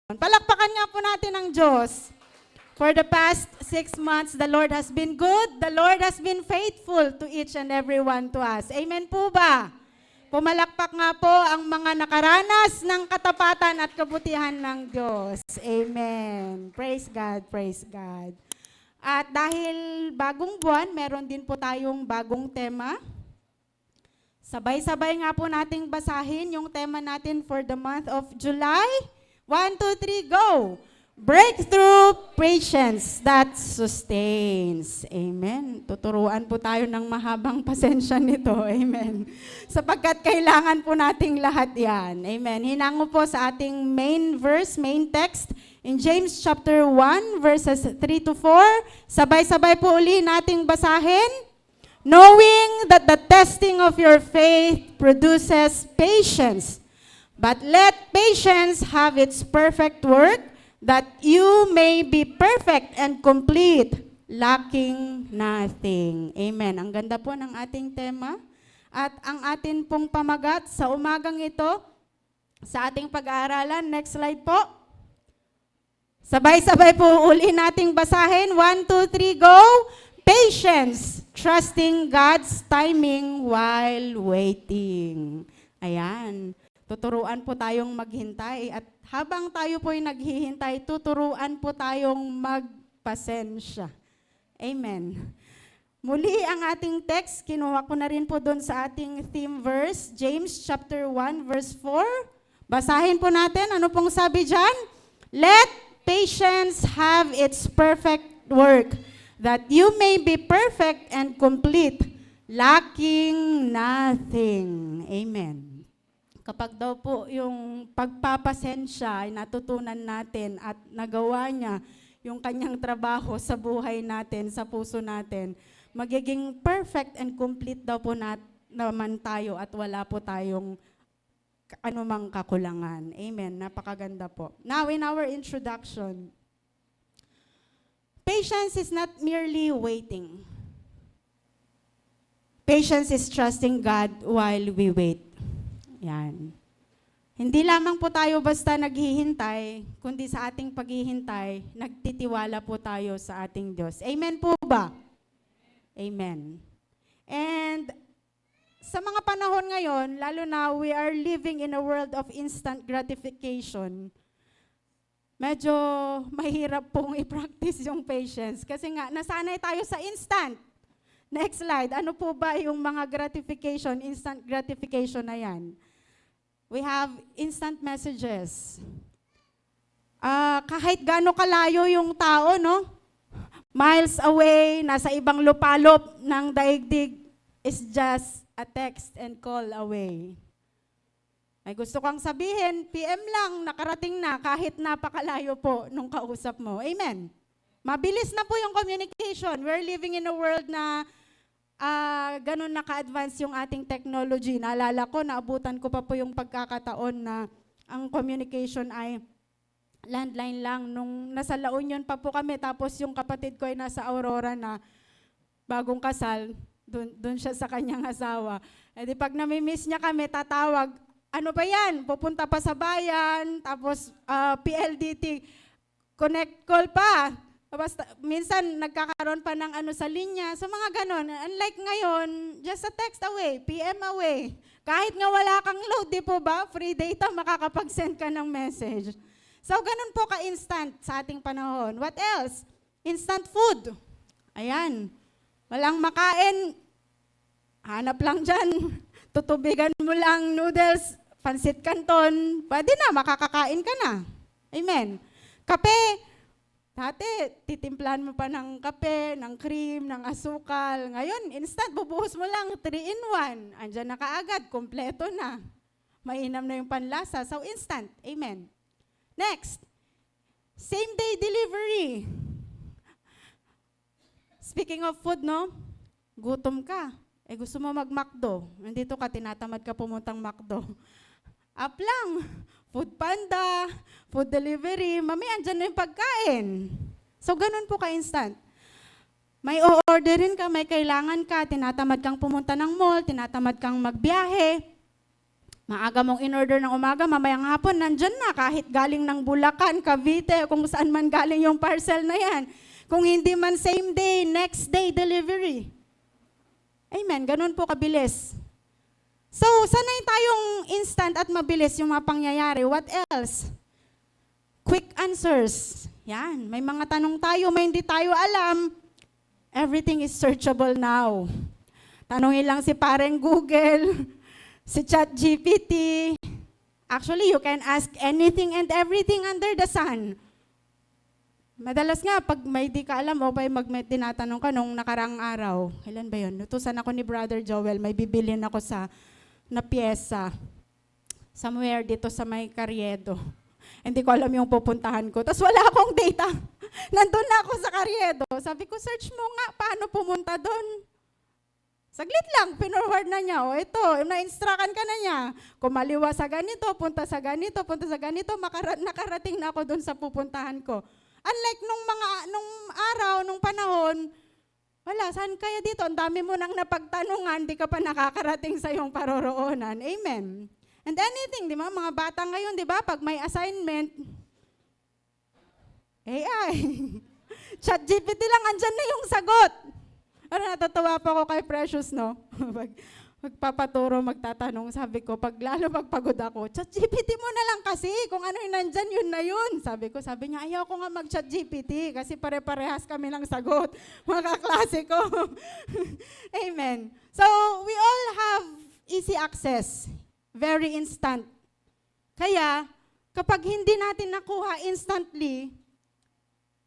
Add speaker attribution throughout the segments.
Speaker 1: Palakpakan nga po natin ang Diyos. For the past 6 months, the Lord has been good. The Lord has been faithful to each and every one to us. Amen po ba? Pumalakpak nga po ang mga nakaranas ng katapatan at kabutihan ng Diyos. Amen. Praise God, praise God. At dahil bagong buwan, meron din po tayong bagong tema. Sabay-sabay nga po nating basahin yung tema natin for the month of July. 1, 2, 3, go! Breakthrough patience that sustains. Amen. Tuturuan po tayo ng mahabang pasensya nito. Amen. Sapagkat kailangan po nating lahat yan. Amen. Hinango po sa ating main verse, main text, in James chapter 1, verses 3 to 4. Sabay-sabay po uli nating basahin. Knowing that the testing of your faith produces patience. But let patience have its perfect work, that you may be perfect and complete, lacking nothing. Amen. Ang ganda po ng ating tema. At ang atin pong pamagat sa umagang ito, sa ating pag-aaralan, next slide po. Sabay-sabay po uli nating basahin. 1, 2, 3, go! Patience, trusting God's timing while waiting. Ayan. Tuturuan po tayong maghintay at habang tayo po'y naghihintay, tuturuan po tayong magpasensya. Amen. Muli ang ating text, kinuha ko na rin po doon sa ating theme verse, James chapter 1 verse 4. Basahin po natin, ano pong sabi dyan? Let patience have its perfect work, that you may be perfect and complete, lacking nothing. Amen. Kapag daw po yung pagpapasensya ay natutunan natin at nagawa niya yung kanyang trabaho sa buhay natin, sa puso natin, magiging perfect and complete daw po naman tayo at wala po tayong anumang kakulangan. Amen. Napakaganda po. Now, in our introduction, patience is not merely waiting. Patience is trusting God while we wait. Yan. Hindi lamang po tayo basta naghihintay, kundi sa ating paghihintay, nagtitiwala po tayo sa ating Diyos. Amen po ba? Amen. And sa mga panahon ngayon, lalo na we are living in a world of instant gratification, medyo mahirap pong i-practice yung patience. Kasi nga, nasanay tayo sa instant. Next slide. Ano po ba yung mga gratification, instant gratification na yan? We have instant messages. Kahit gaano kalayo yung tao, no? Miles away, nasa ibang lupalop ng daigdig, is just a text and call away. May gusto kang sabihin, PM lang, nakarating na, kahit napakalayo po nung kausap mo. Amen. Mabilis na po yung communication. We're living in a world na ganun naka-advance yung ating technology. Naalala ko, naabutan ko pa po yung pagkakataon na ang communication ay landline lang. Nung nasa La Union pa po kami, tapos yung kapatid ko ay nasa Aurora na bagong kasal, dun siya sa kanyang asawa. E di pag namimiss niya kami, tatawag, ano ba yan? Pupunta pa sa bayan, tapos PLDT, connect call pa. Basta, minsan nagkakaroon pa ng ano sa linya. So mga ganon. Unlike ngayon, just a text away, PM away. Kahit nga wala kang load, di po ba? Free data, makakapag-send ka ng message. So ganon po ka-instant sa ating panahon. What else? Instant food. Ayan. Walang makain. Hanap lang dyan. Tutubigan mo lang noodles, pansit canton. Pwede na, makakakain ka na. Amen. Kape. Dati, titimplahan mo pa ng kape, ng cream, ng asukal. Ngayon, instant, bubuhos mo lang, 3-in-1. Andiyan na kaagad, kompleto na. Mainam na yung panlasa. So, instant. Amen. Next, same-day delivery. Speaking of food, no? Gutom ka. Gusto mo mag-McDo. Nandito ka, tinatamad ka pumuntang McDo. Up lang. Food Panda, food delivery, mamaya andyan na yung pagkain. So, ganun po ka-instant. May o-orderin ka, may kailangan ka, tinatamad kang pumunta ng mall, tinatamad kang magbiyahe. Maaga mong in-order ng umaga, mamayang hapon, nandyan na, kahit galing ng Bulacan, Cavite, kung saan man galing yung parcel na yan. Kung hindi man same day, next day delivery. Amen, ganun po kabilis. So, sanay tayong instant at mabilis yung mga pangyayari. What else? Quick answers. Yan, may mga tanong tayo, may hindi tayo alam. Everything is searchable now. Tanongin lang si pareng Google, si ChatGPT. Actually, you can ask anything and everything under the sun. Madalas nga, pag may di ka alam o may tinatanong ka nung nakarang araw, kailan ba yun? Nutusan ako ni Brother Joel, may bibilin ako na pyesa. Somewhere dito sa may Carriedo. Hindi ko alam yung pupuntahan ko. Tapos wala akong data. Nandun na ako sa Carriedo. Sabi ko, search mo nga, paano pumunta doon? Saglit lang, pinorward na niya. O ito, na-instructan ka na niya. Kumaliwa sa ganito, punta sa ganito, nakarating na ako doon sa pupuntahan ko. Unlike nung araw, nung panahon, wala, saan kaya dito? Ang dami mo nang napagtanungan, di ka pa nakakarating sa iyong paroroonan. Amen. And anything, di ba? Mga bata ngayon, di ba? Pag may assignment, AI. ChatGPT lang, andyan na yung sagot. Ano, natatawa pa ako kay Precious, no? Magpapaturo, magtatanong, sabi ko, lalo pagpagod ako, ChatGPT mo na lang kasi, kung ano yung nandyan, yun na yun. Sabi niya, ayaw ko nga mag-ChatGPT kasi pare-parehas kami ng sagot, mga kaklase ko. Amen. So, we all have easy access, very instant. Kaya, kapag hindi natin nakuha instantly,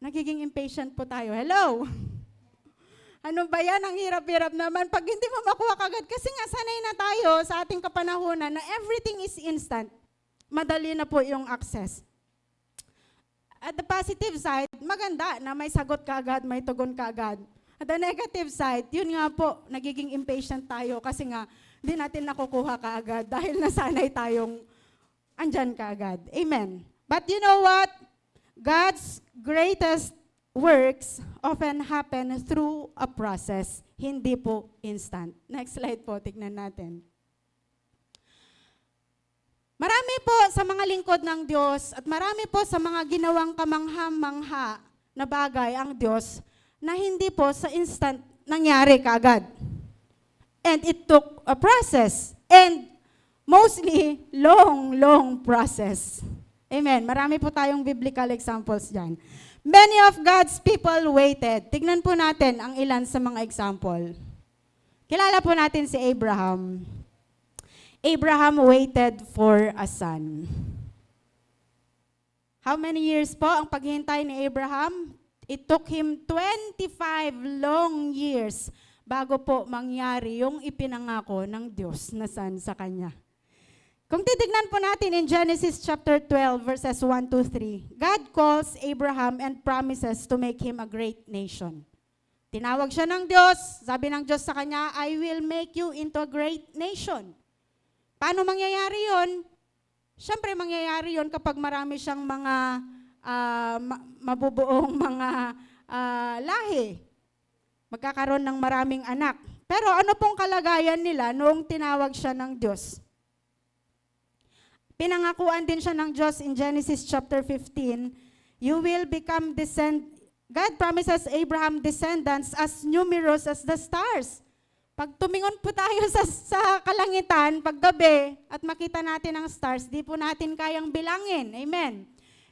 Speaker 1: nagiging impatient po tayo. Hello? Ano ba yan? Ang hirap-hirap naman. Pag hindi mo makuha kagad, kasi nga sanay na tayo sa ating kapanahunan na everything is instant. Madali na po yung access. At the positive side, maganda na may sagot kagad, may tugon kagad. At the negative side, yun nga po, nagiging impatient tayo kasi nga, hindi natin nakukuha kaagad dahil nasanay tayong andyan kaagad. Amen. But you know what? God's greatest works often happen through a process, hindi po instant. Next slide po, tignan natin. Marami po sa mga lingkod ng Diyos at marami po sa mga ginawang kamangha-mangha na bagay ang Diyos na hindi po sa instant nangyari kaagad. And it took a process and mostly long process. Amen. Marami po tayong biblical examples dyan. Many of God's people waited. Tignan po natin ang ilan sa mga example. Kilala po natin si Abraham. Abraham waited for a son. How many years po ang paghihintay ni Abraham? It took him 25 long years bago po mangyari yung ipinangako ng Diyos na son sa kanya. Kung titignan po natin in Genesis chapter 12 verses 1 to 3, God calls Abraham and promises to make him a great nation. Tinawag siya ng Diyos, sabi ng Diyos sa kanya, I will make you into a great nation. Paano mangyayari yun? Siyempre mangyayari yun kapag marami siyang mga mabubuong mga lahi. Magkakaroon ng maraming anak. Pero ano pong kalagayan nila noong tinawag siya ng Diyos? Pinangakuan din siya ng Diyos in Genesis chapter 15, you will become God promises Abraham descendants as numerous as the stars. Pag tumingon po tayo sa kalangitan, paggabi, at makita natin ang stars, di po natin kayang bilangin. Amen.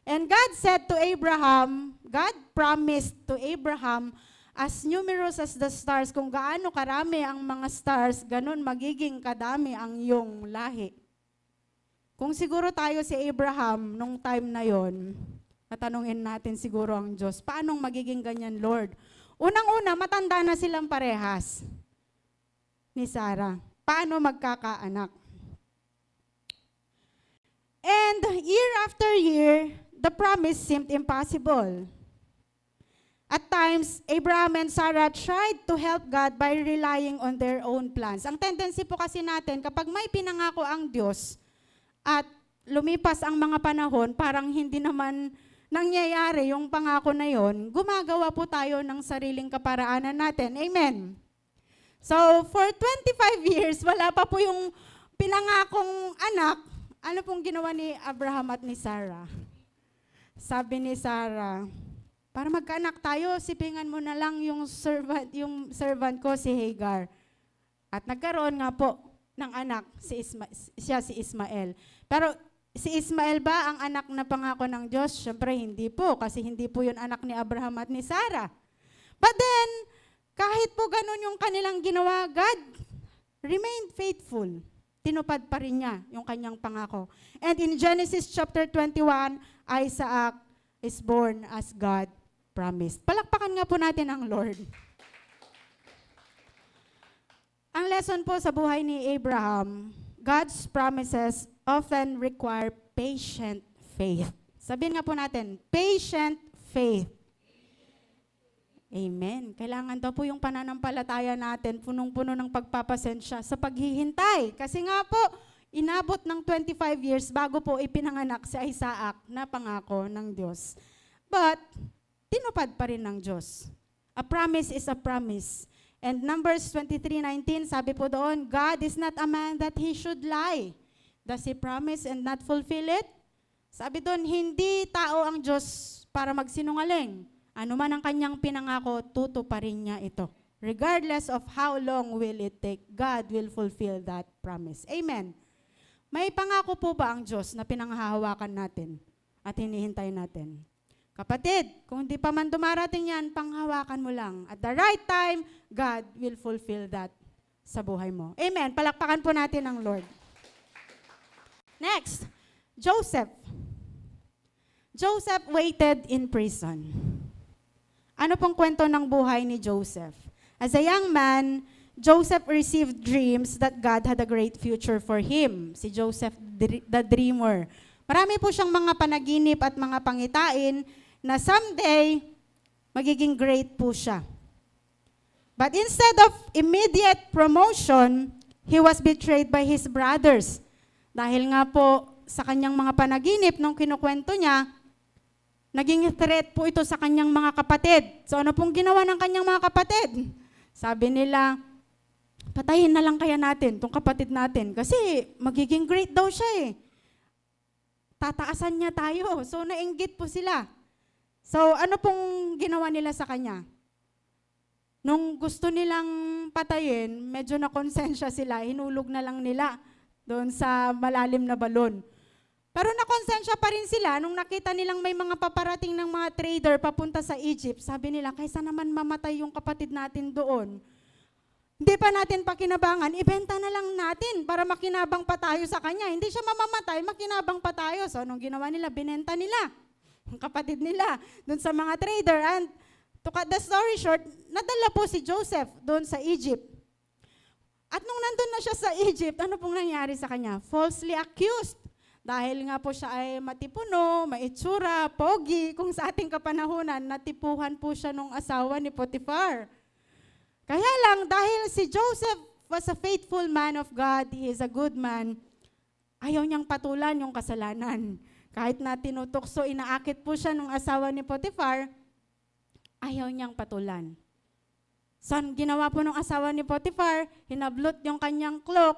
Speaker 1: And God said to Abraham, God promised to Abraham, as numerous as the stars, kung gaano karami ang mga stars, ganun magiging kadami ang iyong lahi. Kung siguro tayo si Abraham nung time na yon, natanungin natin siguro ang Diyos, paanong magiging ganyan, Lord? Unang-una, matanda na silang parehas ni Sarah. Paano magkakaanak? And year after year, the promise seemed impossible. At times, Abraham and Sarah tried to help God by relying on their own plans. Ang tendency po kasi natin, kapag may pinangako ang Diyos, at lumipas ang mga panahon, parang hindi naman nangyayari yung pangako na yon, gumagawa po tayo ng sariling kaparaanan natin. Amen. So, for 25 years, wala pa po yung pinangakong anak, ano pong ginawa ni Abraham at ni Sarah? Sabi ni Sarah, para magkaanak tayo, sipingan mo na lang yung servant ko, si Hagar. At nagkaroon nga po ng anak, si Ismael. Pero si Ismael ba ang anak na pangako ng Diyos? Siyempre hindi po, kasi hindi po yun anak ni Abraham at ni Sarah. But then, kahit po ganun yung kanilang ginawa, God remained faithful. Tinupad pa rin niya yung kanyang pangako. And in Genesis chapter 21, Isaac is born as God promised. Palakpakan nga po natin ang Lord. Ang lesson po sa buhay ni Abraham, God's promises often require patient faith. Sabihin nga po natin, patient faith. Amen. Kailangan daw po yung pananampalataya natin, punong-puno ng pagpapasensya sa paghihintay. Kasi nga po, inabot ng 25 years bago po ipinanganak si Isaac na pangako ng Diyos. But, tinupad pa rin ng Diyos. A promise is a promise. And Numbers 23:19, sabi po doon, God is not a man that he should lie. Does he promise and not fulfill it? Sabi doon, hindi tao ang Diyos para magsinungaling. Ano man ang kanyang pinangako, tutuparin niya ito. Regardless of how long will it take, God will fulfill that promise. Amen. May pangako po ba ang Diyos na pinanghahawakan natin at hinihintay natin? Kapatid, kung di pa man dumarating yan, panghawakan mo lang. At the right time, God will fulfill that sa buhay mo. Amen. Palakpakan po natin ang Lord. Next, Joseph. Joseph waited in prison. Ano pong kwento ng buhay ni Joseph? As a young man, Joseph received dreams that God had a great future for him. Si Joseph, the dreamer. Marami po siyang mga panaginip at mga pangitain na someday, magiging great po siya. But instead of immediate promotion, he was betrayed by his brothers. Dahil nga po sa kanyang mga panaginip nung kinukwento niya, naging threat po ito sa kanyang mga kapatid. So ano pong ginawa ng kanyang mga kapatid? Sabi nila, patayin na lang kaya natin itong kapatid natin kasi magiging great daw siya eh. Tataasan niya tayo. So nainggit po sila. So, ano pong ginawa nila sa kanya? Nung gusto nilang patayin, medyo nakonsensya sila, hinulog na lang nila doon sa malalim na balon. Pero nakonsensya pa rin sila nung nakita nilang may mga paparating ng mga trader papunta sa Egypt. Sabi nila, kaysa naman mamatay yung kapatid natin doon, hindi pa natin pakinabangan, ibenta na lang natin para makinabang pa tayo sa kanya. Hindi siya mamamatay, makinabang pa tayo. So, anong ginawa nila? Binenta nila ang kapatid nila doon sa mga trader. And to cut the story short, nadala po si Joseph doon sa Egypt. At nung nandun na siya sa Egypt, ano pong nangyari sa kanya? Falsely accused. Dahil nga po siya ay matipuno, maitsura, pogi, kung sa ating kapanahunan, natipuhan po siya nung asawa ni Potiphar. Kaya lang, dahil si Joseph was a faithful man of God, he is a good man, ayaw niyang patulan yung kasalanan. Kahit na tinutokso, inaakit po siya nung asawa ni Potiphar, ayaw niyang patulan. So, ginawa po nung asawa ni Potiphar, hinablot yung kanyang cloak.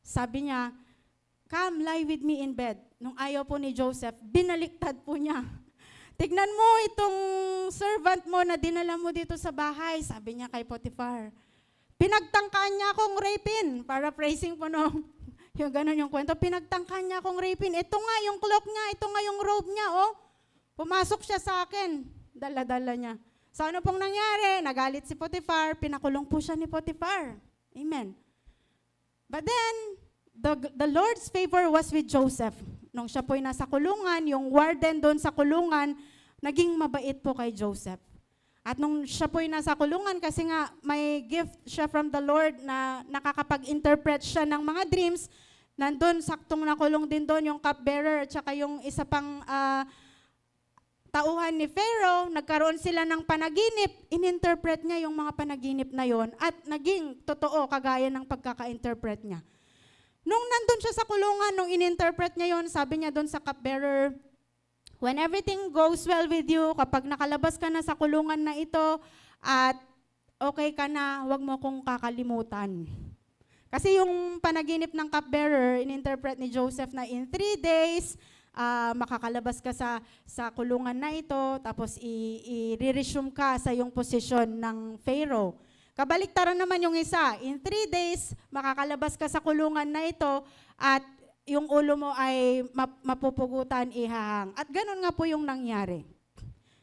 Speaker 1: Sabi niya, come, lie with me in bed. Nung ayaw po ni Joseph, binaliktad po niya. Tignan mo itong servant mo na dinala mo dito sa bahay, sabi niya kay Potiphar. Pinagtangkaan niya akong rapin, paraphrasing po no. Yung ganun yung kwento, pinagtangkaan niya akong rapin. Ito nga yung cloak niya, ito nga yung robe niya, oh. Pumasok siya sa akin, dala-dala niya. So ano pong nangyari? Nagalit si Potiphar, pinakulong po siya ni Potiphar. Amen. But then, the Lord's favor was with Joseph. Nung siya po'y nasa kulungan, yung warden doon sa kulungan, naging mabait po kay Joseph. At nung siya po'y nasa kulungan, kasi nga may gift siya from the Lord na nakakapag-interpret siya ng mga dreams, nandun, saktong nakulong din doon yung cupbearer at saka yung isa pang tauhan ni Pharaoh, nagkaroon sila ng panaginip, ininterpret niya yung mga panaginip na yon at naging totoo kagaya ng pagkaka-interpret niya. Nung nandun siya sa kulungan, nung ininterpret niya yon, sabi niya doon sa cupbearer, when everything goes well with you, kapag nakalabas ka na sa kulungan na ito at okay ka na, huwag mo kong kakalimutan. Kasi yung panaginip ng cupbearer, in-interpret ni Joseph na in 3 days, makakalabas ka sa kulungan na ito, tapos i-resume ka sa yung posisyon ng Pharaoh. Kabaliktaran naman yung isa, in 3 days, makakalabas ka sa kulungan na ito, at yung ulo mo ay mapupugutan, ihahang. At ganun nga po yung nangyari.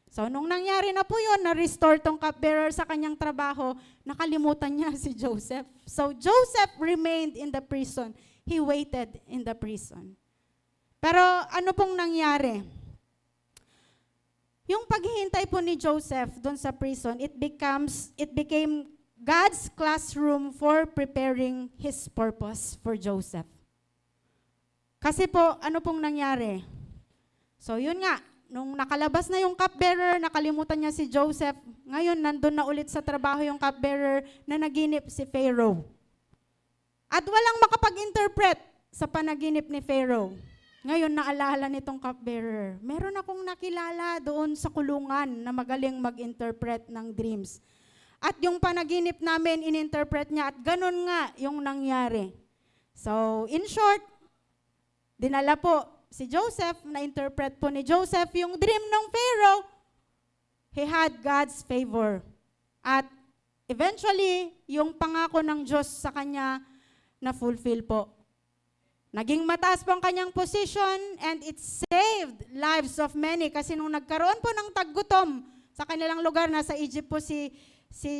Speaker 1: So, nung nangyari na po yun, na-restore tong cupbearer sa kanyang trabaho, nakalimutan niya si Joseph. So, Joseph remained in the prison. He waited in the prison. Pero ano pong nangyari? Yung paghihintay po ni Joseph doon sa prison, it became God's classroom for preparing His purpose for Joseph. Kasi po, ano pong nangyari? So, yun nga, nung nakalabas na yung cupbearer, nakalimutan niya si Joseph. Ngayon, nandun na ulit sa trabaho yung cupbearer na naginip si Pharaoh. At walang makapag-interpret sa panaginip ni Pharaoh. Ngayon, naalala nitong cupbearer, meron akong nakilala doon sa kulungan na magaling mag-interpret ng dreams. At yung panaginip namin, in-interpret niya, at ganun nga yung nangyari. So, in short, dinala po si Joseph, na-interpret po ni Joseph yung dream ng Pharaoh. He had God's favor. At eventually, yung pangako ng Diyos sa kanya na-fulfill po. Naging mataas po ang kanyang position, and it saved lives of many. Kasi nung nagkaroon po ng taggutom sa kanilang lugar, nasa Egypt po si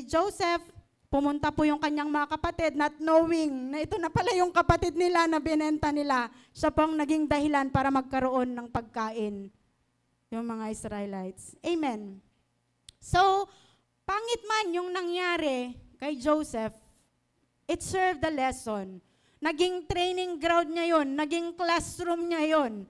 Speaker 1: Joseph, pumunta po yung kanyang mga kapatid, not knowing na ito na pala yung kapatid nila na binenta nila. Siya pong naging dahilan para magkaroon ng pagkain yung mga Israelites. Amen. So, pangit man yung nangyari kay Joseph, it served the lesson. Naging training ground niya yon, naging classroom niya yon,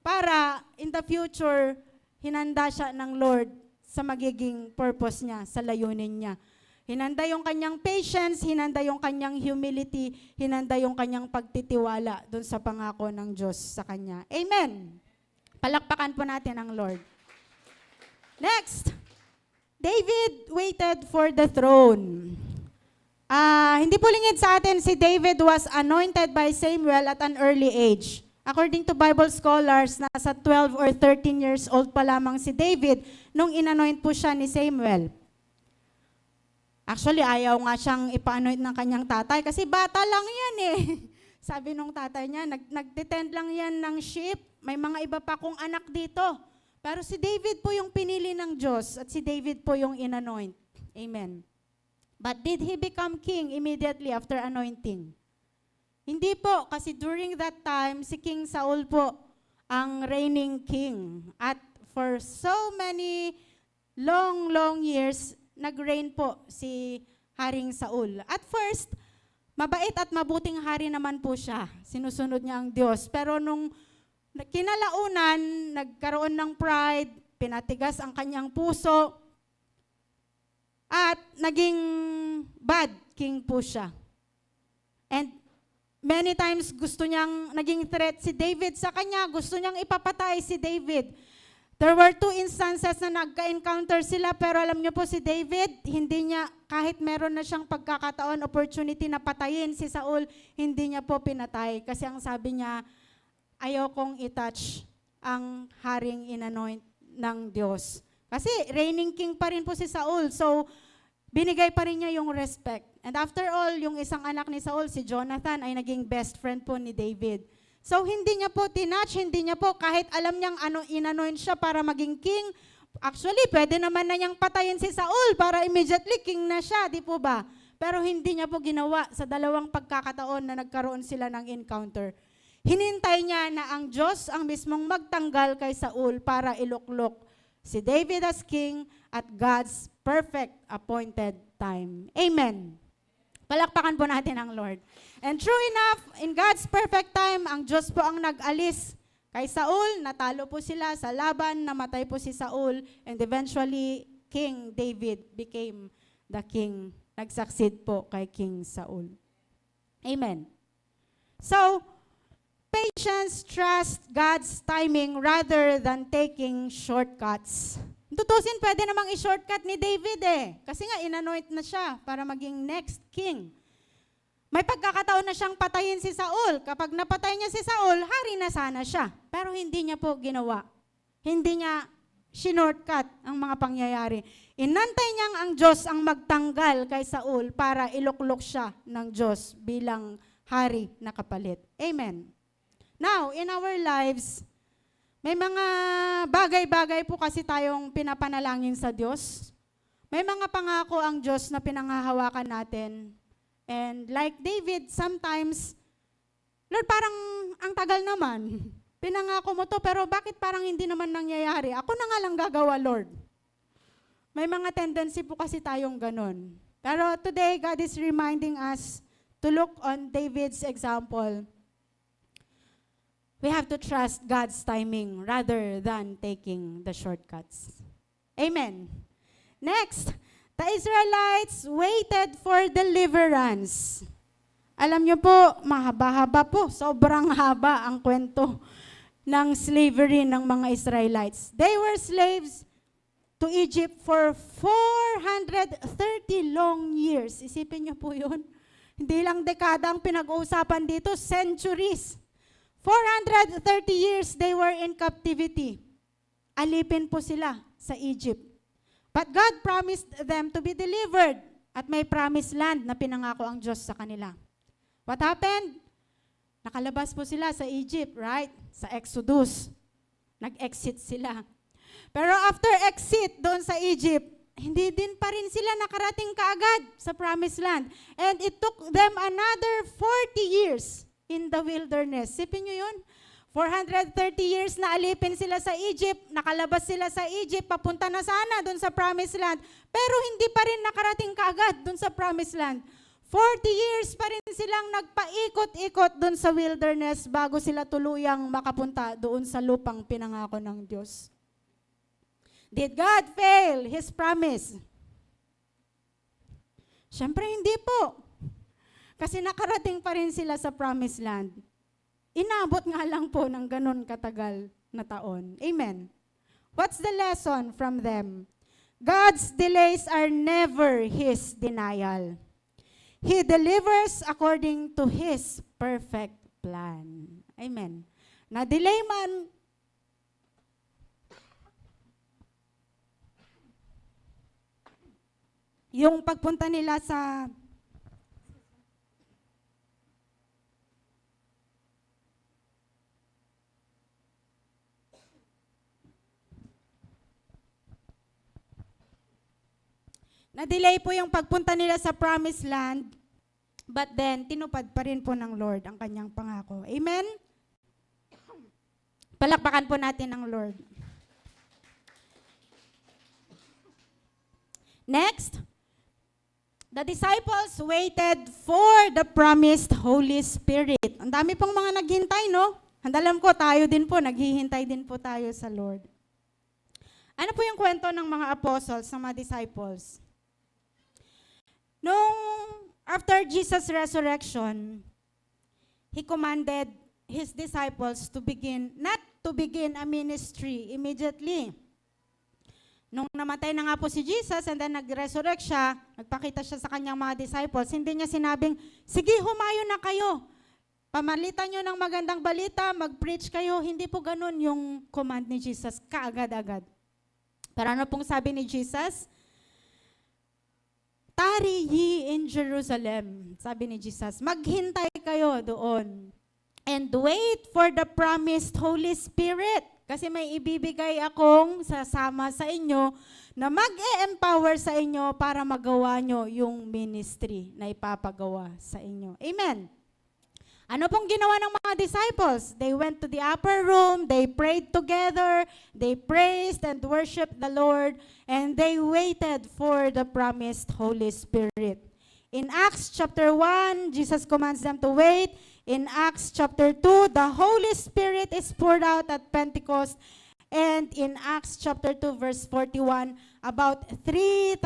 Speaker 1: para in the future, hinanda siya ng Lord sa magiging purpose niya, sa layunin niya. Hinanda yung kanyang patience, hinanda yung kanyang humility, hinanda yung kanyang pagtitiwala dun sa pangako ng Diyos sa kanya. Amen. Palakpakan po natin ang Lord. Next, David waited for the throne. Hindi po lingid sa atin, si David was anointed by Samuel at an early age. According to Bible scholars, nasa 12 or 13 years old pa lamang si David nung inanoint po siya ni Samuel. Actually, ayaw nga siyang ipa-anoint ng kanyang tatay kasi bata lang yan eh. Sabi nung tatay niya, nagtitend lang yan ng sheep, may mga iba pa kong anak dito. Pero si David po yung pinili ng Diyos at si David po yung inanoint. Amen. But did he become king immediately after anointing? Hindi po, kasi during that time, si King Saul po ang reigning king. At for so many long years, nag-reign po si Haring Saul. At first, mabait at mabuting hari naman po siya. Sinusunod niya ang Diyos. Pero nung kinalaunan, nagkaroon ng pride, pinatigas ang kanyang puso, at naging bad king po siya. And many times gusto niyang, naging threat si David sa kanya, gusto niyang ipapatay si David. There were 2 instances na nagka-encounter sila, pero alam niyo po si David, hindi niya, kahit meron na siyang pagkakataon, opportunity na patayin si Saul, hindi niya po pinatay. Kasi ang sabi niya, ayaw kong i-touch ang haring inanoint ng Diyos. Kasi reigning king pa rin po si Saul, so binigay pa rin niya yung respect. And after all, yung isang anak ni Saul, si Jonathan, ay naging best friend po ni David. So, hindi niya po tinatch, hindi niya po, kahit alam niyang inanoint siya para maging king, actually, pwede naman na niyang patayin si Saul para immediately king na siya, di po ba? Pero hindi niya po ginawa sa 2 pagkakataon na nagkaroon sila ng encounter. Hinintay niya na ang Diyos ang mismong magtanggal kay Saul para iluklok si David as king at God's perfect appointed time. Amen. Palakpakan po natin ang Lord. And true enough, in God's perfect time, ang Diyos po ang nag-alis kay Saul. Natalo po sila sa laban, namatay po si Saul, and eventually, King David became the king. Nag-succeed po kay King Saul. Amen. So, patience, trust God's timing rather than taking shortcuts. Tutusin, pwede namang i-shortcut ni David eh. Kasi nga, inanoint na siya para maging next king. May pagkakataon na siyang patayin si Saul. Kapag napatay niya si Saul, hari na sana siya. Pero hindi niya po ginawa. Hindi niya shinortcut ang mga pangyayari. Inantay niyang ang Diyos ang magtanggal kay Saul para iluklok siya ng Diyos bilang hari na kapalit. Amen. Now, in our lives, may mga bagay-bagay po kasi tayong pinapanalangin sa Diyos. May mga pangako ang Diyos na pinanghahawakan natin. And like David, sometimes, Lord, parang ang tagal naman. Pinangako mo to, pero bakit parang hindi naman nangyayari? Ako na nga lang gagawa, Lord. May mga tendency po kasi tayong ganun. Pero today, God is reminding us to look on David's example. We have to trust God's timing rather than taking the shortcuts. Amen. Next, the Israelites waited for deliverance. Alam niyo po, mahaba-haba po. Sobrang haba ang kwento ng slavery ng mga Israelites. They were slaves to Egypt for 430 long years. Isipin niyo po yun. Hindi lang dekada ang pinag-uusapan dito, centuries. 430 years they were in captivity. Alipin po sila sa Egypt. But God promised them to be delivered at may promised land na pinangako ang Diyos sa kanila. What happened? Nakalabas po sila sa Egypt, right? Sa Exodus. Nag-exit sila. Pero after exit doon sa Egypt, hindi din pa rin sila nakarating kaagad sa promised land. And it took them another 40 years in the wilderness. Sipin nyo yun? 430 years na alipin sila sa Egypt, nakalabas sila sa Egypt, papunta na sana doon sa promised land, pero hindi pa rin nakarating kaagad doon sa promised land. 40 years pa rin silang nagpaikot-ikot doon sa wilderness bago sila tuluyang makapunta doon sa lupang pinangako ng Diyos. Did God fail His promise? Siyempre hindi po. Kasi nakarating pa rin sila sa promised land. Inabot nga lang po ng ganun katagal na taon. Amen. What's the lesson from them? God's delays are never His denial. He delivers according to His perfect plan. Amen. Na-delay man, yung pagpunta nila sa na-delay po yung pagpunta nila sa promised land, but then, tinupad pa rin po ng Lord ang kanyang pangako. Amen? Palakpakan po natin ang Lord. Next, the disciples waited for the promised Holy Spirit. Ang dami pong mga naghintay, no? Alam ko, tayo din po, naghihintay din po tayo sa Lord. Ano po yung kwento ng mga apostles, ng mga disciples? Nung after Jesus' resurrection, He commanded His disciples to begin, not to begin a ministry immediately. Nung namatay na nga po si Jesus and then nag-resurrect siya, nagpakita siya sa kanyang mga disciples, hindi niya sinabing, sige, humayo na kayo. Pamalitan nyo ng magandang balita, mag-preach kayo. Hindi po ganun yung command ni Jesus, kaagad-agad. Pero ano pong sabi ni Jesus? Tarry ye in Jerusalem, sabi ni Jesus. Maghintay kayo doon. And wait for the promised Holy Spirit. Kasi may ibibigay akong sasama sa inyo na mag-e-empower sa inyo para magawa nyo yung ministry na ipapagawa sa inyo. Amen. Ano pong ginawa ng mga disciples? They went to the upper room, they prayed together, they praised and worshiped the Lord, and they waited for the promised Holy Spirit. In Acts chapter 1, Jesus commands them to wait. In Acts chapter 2, the Holy Spirit is poured out at Pentecost. And in Acts chapter 2, verse 41, about 3,000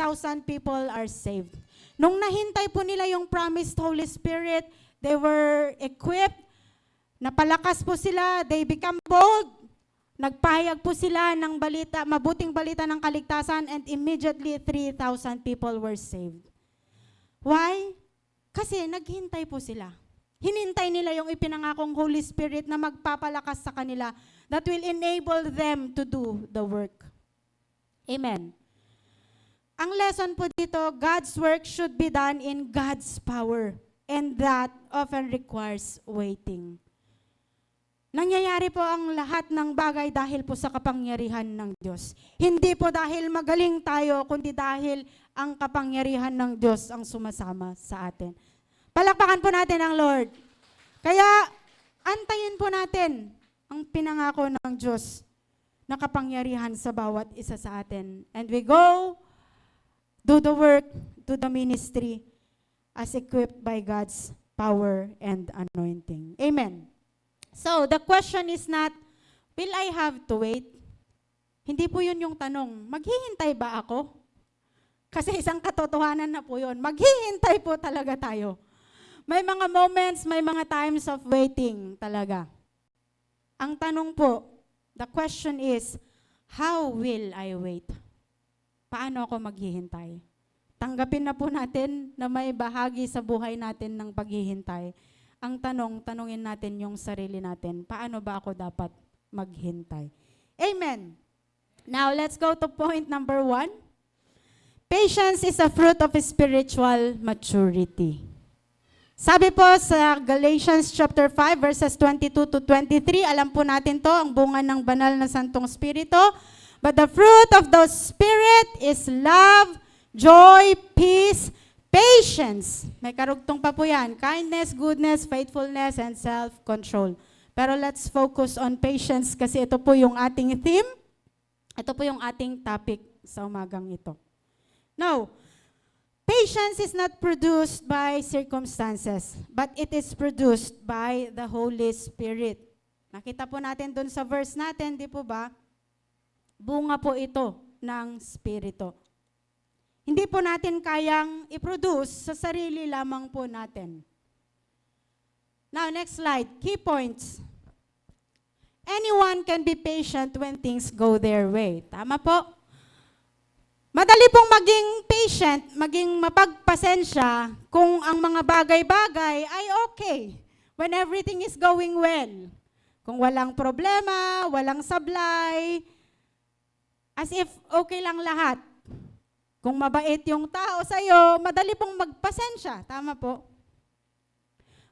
Speaker 1: people are saved. Nung nahintay po nila yung promised Holy Spirit, they were equipped, napalakas po sila, they become bold, nagpahayag po sila ng balita, mabuting balita ng kaligtasan, and immediately 3,000 people were saved. Why? Kasi naghintay po sila. Hinintay nila yung ipinangakong Holy Spirit na magpapalakas sa kanila that will enable them to do the work. Amen. Ang lesson po dito, God's work should be done in God's power, and that often requires waiting. Nangyayari po ang lahat ng bagay dahil po sa kapangyarihan ng Diyos. Hindi po dahil magaling tayo, kundi dahil ang kapangyarihan ng Diyos ang sumasama sa atin. Palakpakan po natin ang Lord. Kaya, antayin po natin ang pinangako ng Diyos na kapangyarihan sa bawat isa sa atin. And we go, do the work, do the ministry as equipped by God's power and anointing. Amen. So, the question is not, will I have to wait? Hindi po yun yung tanong. Maghihintay ba ako? Kasi isang katotohanan na po yun. Maghihintay po talaga tayo. May mga moments, may mga times of waiting talaga. Ang tanong po, the question is, how will I wait? Paano ako maghihintay? Tanggapin na po natin na may bahagi sa buhay natin ng paghihintay. Ang tanungin natin yung sarili natin, paano ba ako dapat maghintay? Amen. Now, let's go to point number 1. Patience is a fruit of spiritual maturity. Sabi po sa Galatians chapter 5, verses 22 to 23, alam po natin to, ang bunga ng banal na Santong Espiritu. But the fruit of the Spirit is love, joy, peace, patience. May karugtong pa po yan. Kindness, goodness, faithfulness, and self-control. Pero let's focus on patience kasi ito po yung ating theme. Ito po yung ating topic sa umagang ito. Now, patience is not produced by circumstances, but it is produced by the Holy Spirit. Nakita po natin dun sa verse natin, di po ba? Bunga po ito ng Spirito. Hindi po natin kayang i-produce sa sarili lamang po natin. Now, next slide. Key points. Anyone can be patient when things go their way. Tama po? Madali pong maging patient, maging mapagpasensya kung ang mga bagay-bagay ay okay. When everything is going well. Kung walang problema, walang sablay, as if okay lang lahat. Kung mabait yung tao sa'yo, madali pong magpasensya. Tama po?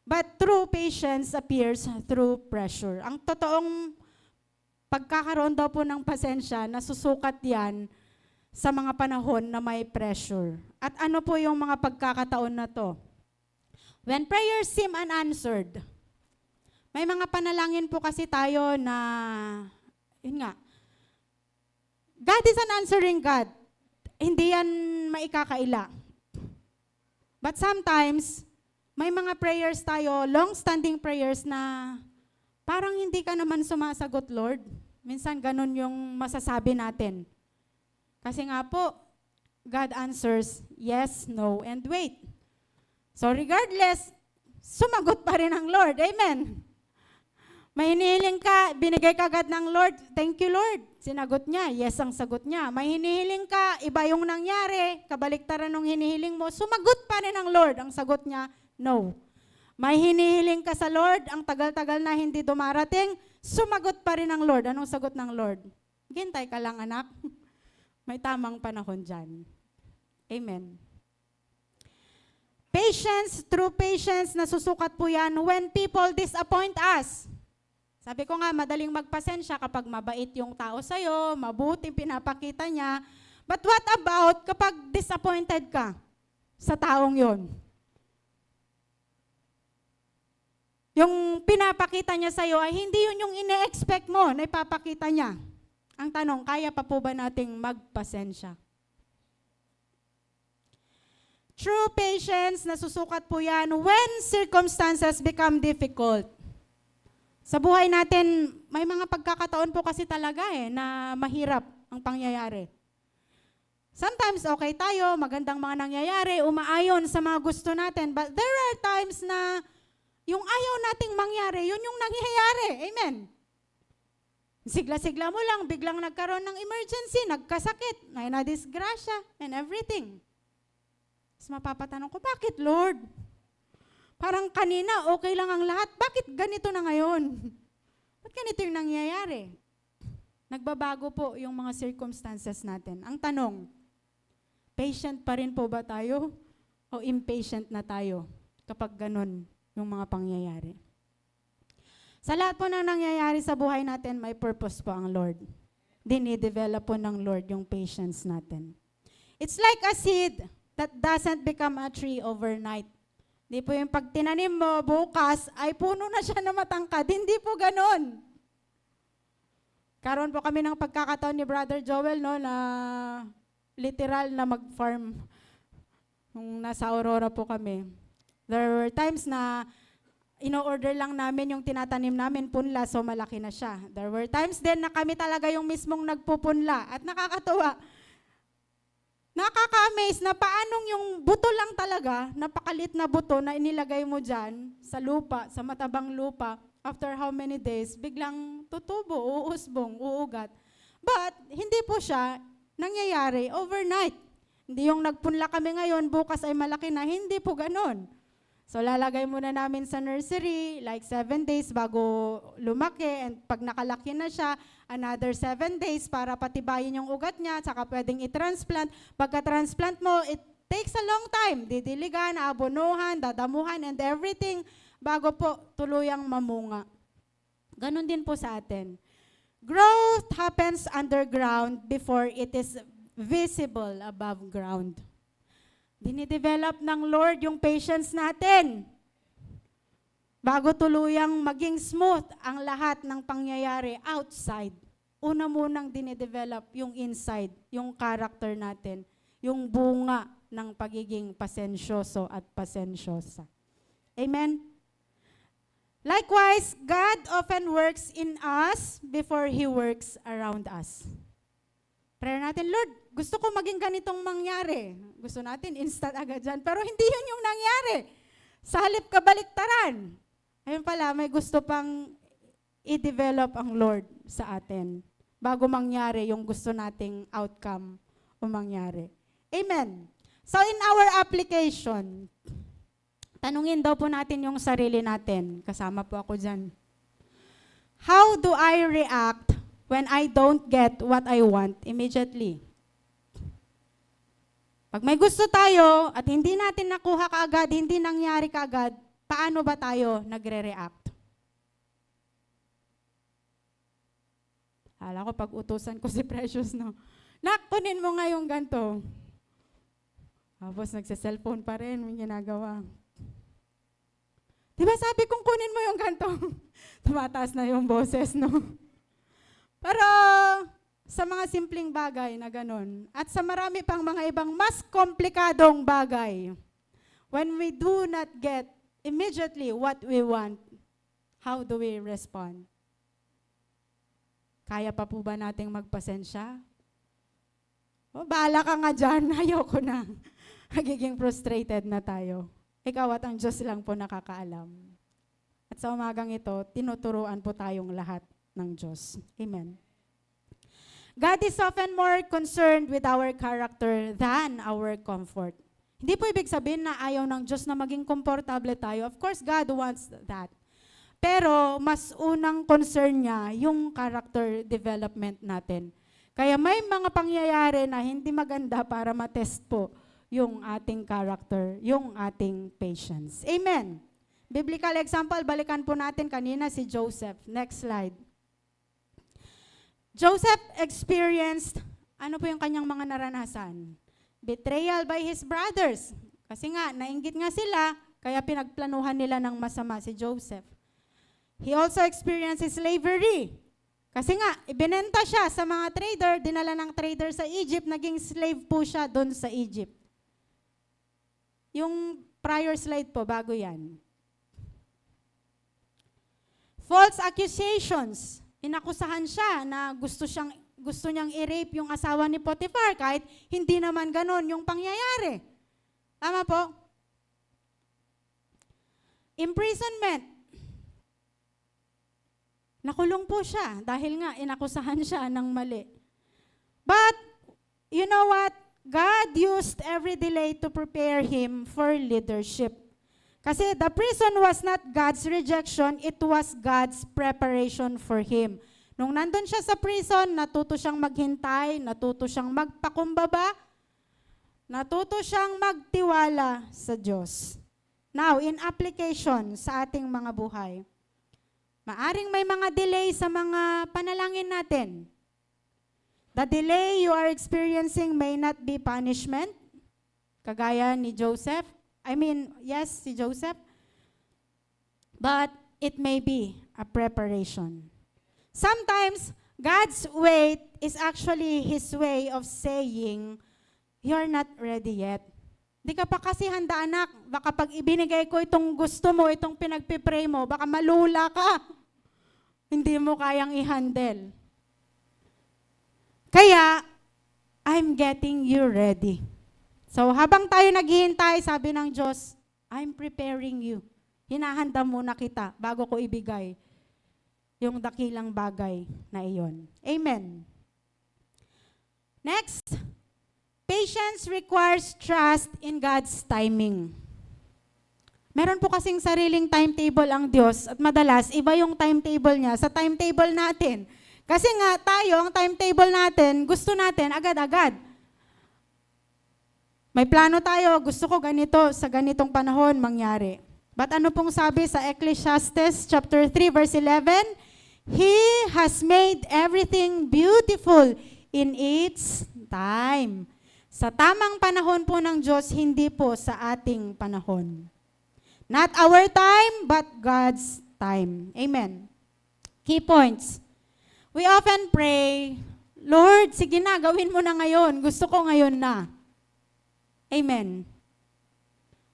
Speaker 1: But true patience appears through pressure. Ang totoong pagkakaroon daw po ng pasensya, nasusukat yan sa mga panahon na may pressure. At ano po yung mga pagkakataon na to? When prayers seem unanswered. May mga panalangin po kasi tayo na, yun nga, God is an answering God. Hindi yan maikakaila. But sometimes, may mga prayers tayo, long-standing prayers na parang hindi ka naman sumasagot, Lord. Minsan ganun yung masasabi natin. Kasi nga po, God answers yes, no, and wait. So regardless, sumagot pa rin ang Lord. Amen. May hinihiling ka, binigay ka agad ng Lord, thank you Lord. Sinagot niya, yes ang sagot niya. May hinihiling ka, iba yung nangyari, kabaliktaran ng hinihiling mo, sumagot pa rin ang Lord. Ang sagot niya, no. May hinihiling ka sa Lord, ang tagal-tagal na hindi dumarating, sumagot pa rin ang Lord. Anong sagot ng Lord? Hintay ka lang anak. May tamang panahon dyan. Amen. Patience, true patience, nasusukat po yan when people disappoint us. Sabi ko nga, madaling magpasensya kapag mabait yung tao sa'yo, mabuti pinapakita niya. But what about kapag disappointed ka sa taong yon? Yung pinapakita niya sa'yo ay hindi yun yung ine-expect mo na ipapakita niya. Ang tanong, kaya pa po ba nating magpasensya? True patience, nasusukat po yan when circumstances become difficult. Sa buhay natin, may mga pagkakataon po kasi talaga na mahirap ang pangyayari. Sometimes okay tayo, magandang mga nangyayari, umaayon sa mga gusto natin, but there are times na yung ayaw nating mangyari, yun yung nangyayari. Amen. Sigla-sigla mo lang, biglang nagkaroon ng emergency, nagkasakit, na disgrasya, and everything. Tapos mapapatanong ko, bakit Lord? Parang kanina, okay lang ang lahat. Bakit ganito na ngayon? Ba't ganito yung nangyayari? Nagbabago po yung mga circumstances natin. Ang tanong, patient pa rin po ba tayo o impatient na tayo kapag ganun yung mga pangyayari? Sa lahat po ng nangyayari sa buhay natin, may purpose po ang Lord. Dinidevelop po ng Lord yung patience natin. It's like a seed that doesn't become a tree overnight. Hindi po yung pag tinanim mo, bukas, ay puno na siya na matangkad. Hindi po ganon. Karoon po kami ng pagkakataon ni Brother Joel, no, na literal na mag-farm. Nung nasa Aurora po kami. There were times na ino-order lang namin yung tinatanim namin, punla, so malaki na siya. There were times din na kami talaga yung mismong nagpupunla. At nakakatuwa, nakaka-amaze na paanong yung buto lang talaga, napakalit na buto na inilagay mo dyan sa lupa, sa matabang lupa, after how many days, biglang tutubo, uusbong, uugat. But hindi po siya nangyayari overnight. Hindi yung nagpunla kami ngayon, bukas ay malaki na, hindi po ganon. So lalagay muna namin sa nursery, like 7 days bago lumaki, and pag nakalaki na siya, another 7 days para patibayin yung ugat niya, saka pwedeng i-transplant. Pagka-transplant mo, it takes a long time. Didiligan, abonuhan, dadamuhan, and everything bago po tuluyang mamunga. Ganon din po sa atin. Growth happens underground before it is visible above ground. Dinidevelop ng Lord yung patience natin bago tuluyang maging smooth ang lahat ng pangyayari outside. Una munang dinidevelop yung inside, yung character natin, yung bunga ng pagiging pasensyoso at pasensyosa. Amen? Likewise, God often works in us before He works around us. Prayer natin, Lord, gusto ko maging ganitong mangyari. Gusto natin instant agad dyan, pero hindi yun yung nangyari. Sa halip kabaliktaran. Ayun pala, may gusto pang i-develop ang Lord sa atin bago mangyari yung gusto nating outcome o mangyari. Amen. So in our application, tanungin daw po natin yung sarili natin. Kasama po ako dyan. How do I react when I don't get what I want immediately? Pag may gusto tayo at hindi natin nakuha kaagad, hindi nangyari kaagad, paano ba tayo nagre-react? Hala ko, pag utusan ko si Precious, no? Nak, kunin mo nga yung ganito. Tapos nagsa-cellphone pa rin, may ginagawa. Diba sabi kong kunin mo yung ganito? Tumataas na yung boses, no? Pero sa mga simpleng bagay na ganun, at sa marami pang mga ibang mas komplikadong bagay, when we do not get immediately what we want, how do we respond? Kaya pa po ba nating magpasensya? O, bahala ka nga dyan, ayoko na. Magiging frustrated na tayo. Ikaw at ang Diyos lang po nakakaalam. At sa umagang ito, tinuturuan po tayong lahat ng Diyos. Amen. God is often more concerned with our character than our comfort. Hindi po ibig sabihin na ayaw ng Diyos na maging komportable tayo. Of course, God wants that. Pero mas unang concern niya yung character development natin. Kaya may mga pangyayari na hindi maganda para matest po yung ating character, yung ating patience. Amen. Biblical example, balikan po natin kanina si Joseph. Next slide. Joseph experienced, ano po yung kanyang mga naranasan? Betrayal by his brothers. Kasi nga, nainggit nga sila, kaya pinagplanuhan nila ng masama si Joseph. He also experienced slavery. Kasi nga, ibinenta siya sa mga trader, dinala ng trader sa Egypt, naging slave po siya doon sa Egypt. Yung prior slide po, bago yan. False accusations. Inakusahan siya na gusto niyang i-rape yung asawa ni Potiphar kahit hindi naman ganon yung pangyayari. Tama po? Imprisonment. Nakulong po siya dahil nga inakusahan siya ng mali. But, you know what? God used every delay to prepare him for leadership. Kasi the prison was not God's rejection, it was God's preparation for him. Nung nandun siya sa prison, natuto siyang maghintay, natuto siyang magpakumbaba, natuto siyang magtiwala sa Diyos. Now, in application sa ating mga buhay, maaring may mga delay sa mga panalangin natin. The delay you are experiencing may not be punishment, kagaya ni Joseph. Yes, si Joseph. But it may be a preparation. Sometimes, God's wait is actually His way of saying, you're not ready yet. Di ka pa kasi handa, anak. Baka pag ibinigay ko itong gusto mo, itong pinagpipray mo, baka malula ka. Hindi mo kayang i-handle. Kaya, I'm getting you ready. So, habang tayo naghihintay, sabi ng Diyos, I'm preparing you. Hinahanda muna kita bago ko ibigay yung dakilang bagay na iyon. Amen. Next, patience requires trust in God's timing. Meron po kasing sariling timetable ang Diyos at madalas iba yung timetable niya sa timetable natin. Kasi nga tayo, ang timetable natin, gusto natin agad-agad. May plano tayo, gusto ko ganito, sa ganitong panahon mangyari. But ano pong sabi sa Ecclesiastes chapter 3 verse 11? He has made everything beautiful in its time. Sa tamang panahon po ng Diyos, hindi po sa ating panahon. Not our time, but God's time. Amen. Key points. We often pray, Lord, sige na, gawin mo na ngayon. Gusto ko ngayon na. Amen.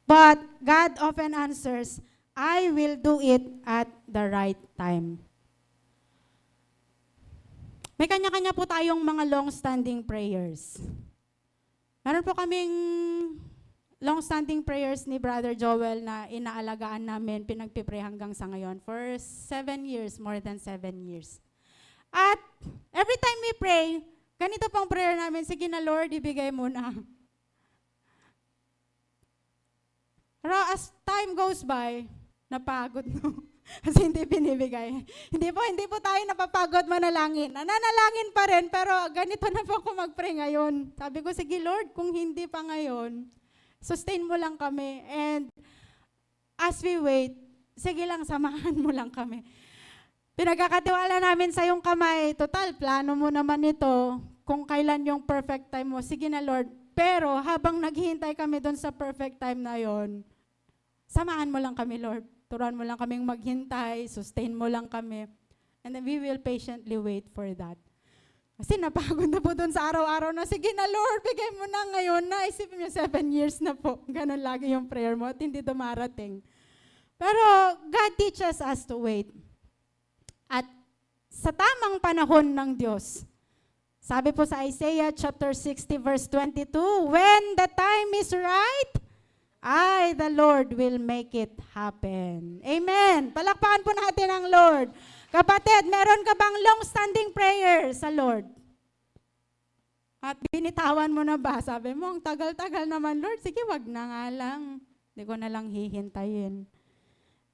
Speaker 1: But God often answers, I will do it at the right time. May kanya-kanya po tayong mga long-standing prayers. Meron po kaming long-standing prayers ni Brother Joel na inaalagaan namin, pinagpipray hanggang sa ngayon for 7 years, more than 7 years. At every time we pray, ganito pong prayer namin, sige na Lord, ibigay mo na. Pero as time goes by, napagod no. Kasi hindi binibigay. Hindi po tayo napapagod manalangin. Nananalangin pa rin, pero ganito na po ako mag-pray ngayon. Sabi ko, sige Lord, kung hindi pa ngayon, sustain mo lang kami. And as we wait, sige lang, samahan mo lang kami. Pinagkakatiwala namin sa iyong kamay. Total, plano mo naman ito. Kung kailan yung perfect time mo, sige na Lord. Pero habang naghihintay kami doon sa perfect time na yon, samahan mo lang kami, Lord. Turuan mo lang kaming maghintay, sustain mo lang kami. And then we will patiently wait for that. Kasi napagod na po doon sa araw-araw na, sige na Lord, bigay mo na ngayon na. Isipin niyo, 7 years na po. Ganon lagi yung prayer mo at hindi dumarating. Pero God teaches us to wait. At sa tamang panahon ng Diyos, sabi po sa Isaiah chapter 60 verse 22, when the time is right, I, the Lord, will make it happen. Amen. Palakpakan po natin ang Lord. Kapatid, meron ka bang long-standing prayer sa Lord? At binitawan mo na ba? Sabi mo, ang tagal-tagal naman, Lord. Sige, wag na nga lang. Hindi ko na lang hihintayin.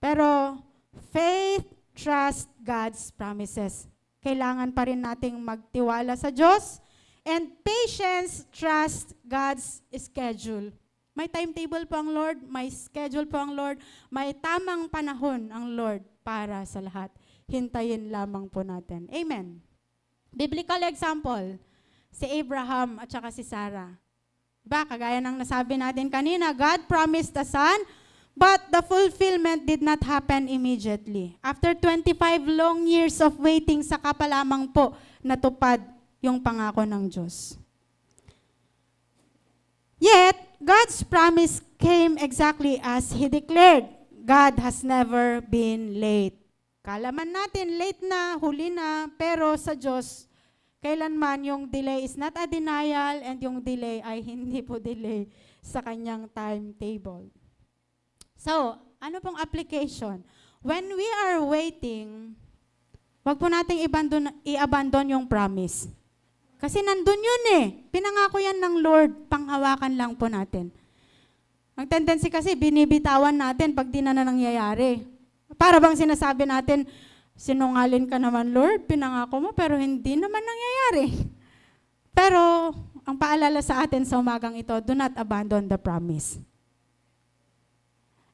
Speaker 1: Pero, faith, trust God's promises. Kailangan pa rin nating magtiwala sa Diyos. And patience, trust God's schedule. May timetable po ang Lord, may schedule po ang Lord, may tamang panahon ang Lord para sa lahat. Hintayin lamang po natin. Amen. Biblical example, si Abraham at saka si Sarah. Diba, kagaya ng nasabi natin kanina, God promised a son, but the fulfillment did not happen immediately. After 25 long years of waiting, saka pa lamang po natupad yung pangako ng Diyos. Yet, God's promise came exactly as He declared. God has never been late. Kalaman natin, late na, huli na, pero sa Diyos, kailanman yung delay is not a denial and yung delay ay hindi po delay sa kanyang timetable. So, ano pong application? When we are waiting, wag po nating i-abandon yung promise. Kasi nandun yun eh. Pinangako yan ng Lord, panghawakan lang po natin. Ang tendency kasi, binibitawan natin pag di na nangyayari. Para bang sinasabi natin, sinungaling ka naman, Lord, pinangako mo, pero hindi naman nangyayari. Pero, ang paalala sa atin sa umagang ito, do not abandon the promise.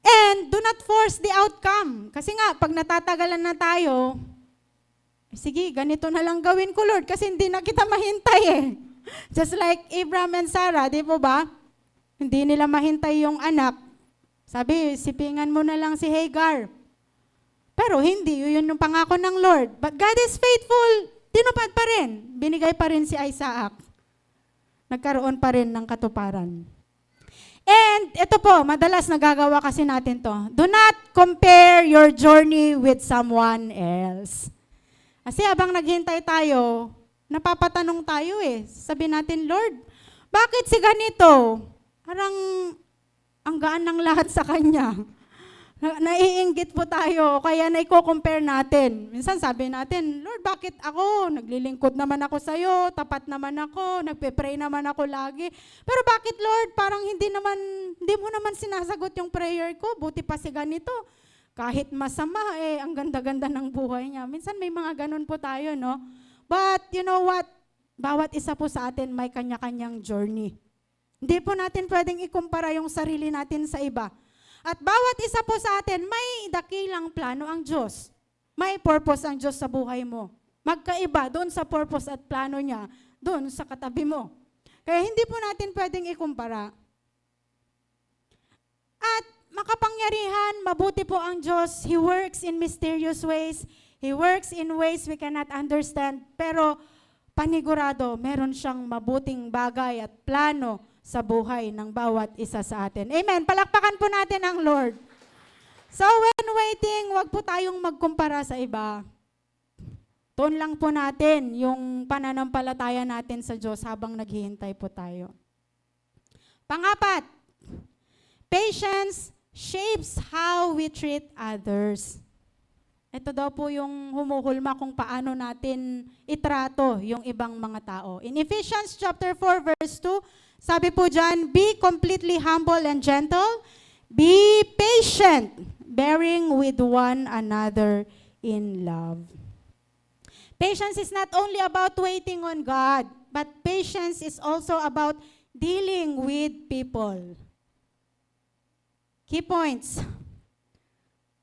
Speaker 1: And do not force the outcome. Kasi nga, pag natatagalan na tayo, sige, ganito na lang gawin ko, Lord, kasi hindi na kita mahintay eh. Just like Abraham and Sarah, di po ba? Hindi nila mahintay yung anak. Sabi, sipingan mo na lang si Hagar. Pero hindi, yun yung pangako ng Lord. But God is faithful. Tinupad pa rin. Binigay pa rin si Isaac. Nagkaroon pa rin ng katuparan. And ito po, madalas nagagawa kasi natin to. Do not compare your journey with someone else. Kasi habang naghintay tayo, napapatanong tayo eh. Sabi natin, Lord, bakit si ganito? Parang ang gaan ng lahat sa kanya. Naiinggit po tayo, kaya naiko-compare natin. Minsan sabi natin, Lord, bakit ako? Naglilingkod naman ako sa'yo, tapat naman ako, nagpe-pray naman ako lagi. Pero bakit, Lord, parang hindi mo naman sinasagot yung prayer ko, buti pa si ganito. Kahit masama, ang ganda-ganda ng buhay niya. Minsan may mga ganun po tayo, no? But you know what? Bawat isa po sa atin may kanya-kanyang journey. Hindi po natin pwedeng ikumpara yung sarili natin sa iba. At bawat isa po sa atin, may dakilang plano ang Diyos. May purpose ang Diyos sa buhay mo. Magkaiba doon sa purpose at plano niya, doon sa katabi mo. Kaya hindi po natin pwedeng ikumpara. At makapangyarihan, mabuti po ang Diyos. He works in mysterious ways. He works in ways we cannot understand. Pero panigurado, meron siyang mabuting bagay at plano sa buhay ng bawat isa sa atin. Amen. Palakpakan po natin ang Lord. So when waiting, wag po tayong magkumpara sa iba. Tuon lang po natin yung pananampalataya natin sa Diyos habang naghihintay po tayo. Pangapat, patience shapes how we treat others. Ito daw po yung humuhulma kung paano natin itrato yung ibang mga tao. In Ephesians chapter 4 verse 2, sabi po dyan, be completely humble and gentle, be patient, bearing with one another in love. Patience is not only about waiting on God, but patience is also about dealing with people. Key points.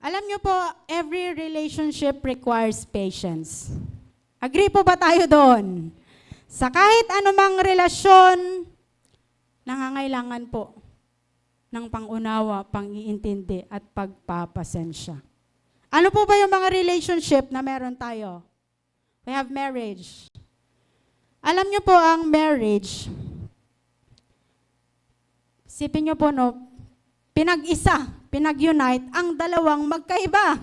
Speaker 1: Alam nyo po, every relationship requires patience. Agree po ba tayo doon? Sa kahit anumang relasyon, nangangailangan po ng pangunawa, pang-iintindi at pagpapasensya. Ano po ba yung mga relationship na meron tayo? We have marriage. Alam nyo po ang marriage, isipin nyo po no, pinag-unite ang dalawang magkaiba.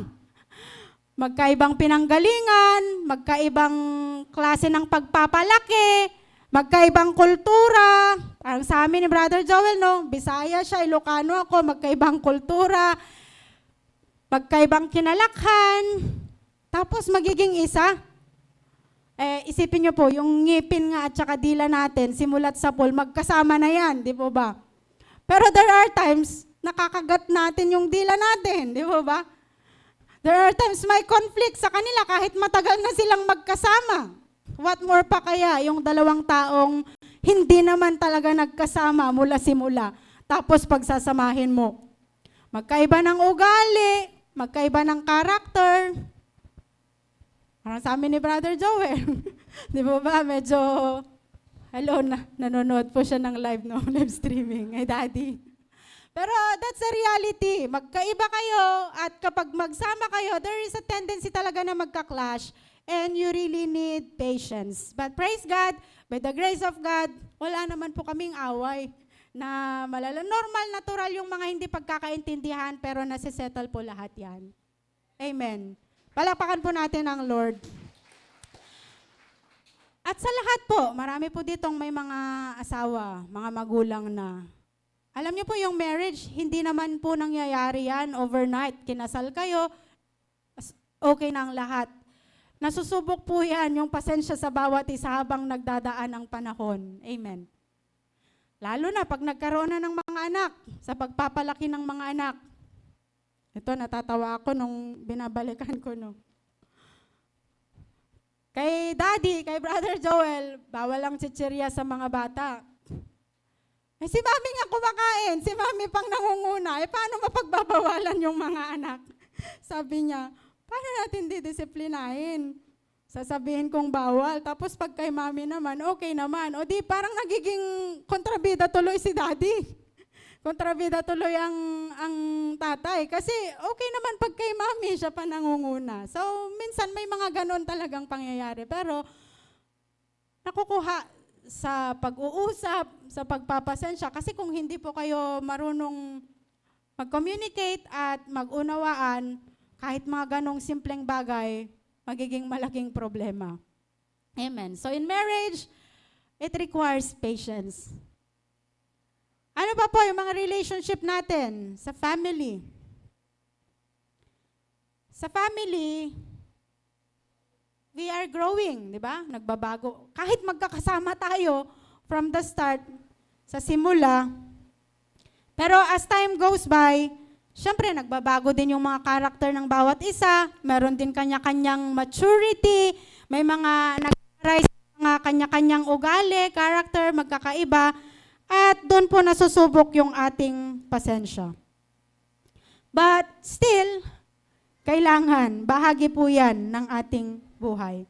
Speaker 1: Magkaibang pinanggalingan, magkaibang klase ng pagpapalaki, magkaibang kultura. Parang sa amin ni Brother Joel, no? Bisaya siya, Ilocano ako, magkaibang kultura, magkaibang kinalakhan. Tapos magiging isa. Isipin nyo po, yung ngipin nga at saka dila natin, simulat sa pool, magkasama na yan, di po ba? Pero there are times, nakakagat natin yung dila natin, di po ba? There are times may conflict sa kanila kahit matagal na silang magkasama. What more pa kaya yung dalawang taong hindi naman talaga nagkasama mula simula. Tapos pagsasamahin mo. Magkaiba ng ugali, magkaiba ng karakter. Parang sa amin ni Brother Joel. Di ba medyo, hello, nanonood po siya ng live, no? Live streaming. Ay, Daddy. Pero that's a reality. Magkaiba kayo at kapag magsama kayo, there is a tendency talaga na magka-clash. And you really need patience. But praise God, by the grace of God, wala naman po kaming away na malala. Normal, natural yung mga hindi pagkakaintindihan, pero nasisettle po lahat yan. Amen. Palakpakan po natin ang Lord. At sa lahat po, marami po ditong may mga asawa, mga magulang na. Alam niyo po yung marriage, hindi naman po nangyayari yan overnight. Kinasal kayo, okay na ang lahat. Nasusubok po yan yung pasensya sa bawat isa habang nagdadaan ang panahon. Amen. Lalo na pag nagkaroon na ng mga anak, sa pagpapalaki ng mga anak. Ito, natatawa ako nung binabalikan ko, no. Kay Daddy, kay Brother Joel, bawal ang chichirya sa mga bata. Eh, si Mami nga kumakain, si Mami pang nangunguna, paano mapagbabawalan yung mga anak? Sabi niya, paano natin didisiplinahin? Sasabihin kong bawal, tapos pag kay Mami naman, okay naman. O di, parang nagiging kontrabida tuloy si Daddy. Kontrabida tuloy ang tatay. Kasi okay naman pag kay Mami, siya pa nangunguna. So, minsan may mga ganon talagang pangyayari. Pero, nakukuha sa pag-uusap, sa pagpapasensya. Kasi kung hindi po kayo marunong mag-communicate at mag-unawaan, kahit mga ganong simpleng bagay, magiging malaking problema. Amen. So, in marriage, it requires patience. Ano pa po yung mga relationship natin sa family? Sa family, we are growing, di ba? Nagbabago. Kahit magkakasama tayo from the start, sa simula, pero as time goes by, syempre nagbabago din yung mga karakter ng bawat isa, meron din kanya-kanyang maturity, may mga nag-rise mga kanya-kanyang ugali, karakter, magkakaiba, at doon po nasusubok yung ating pasensya. But still, kailangan, bahagi po yan ng ating buhay.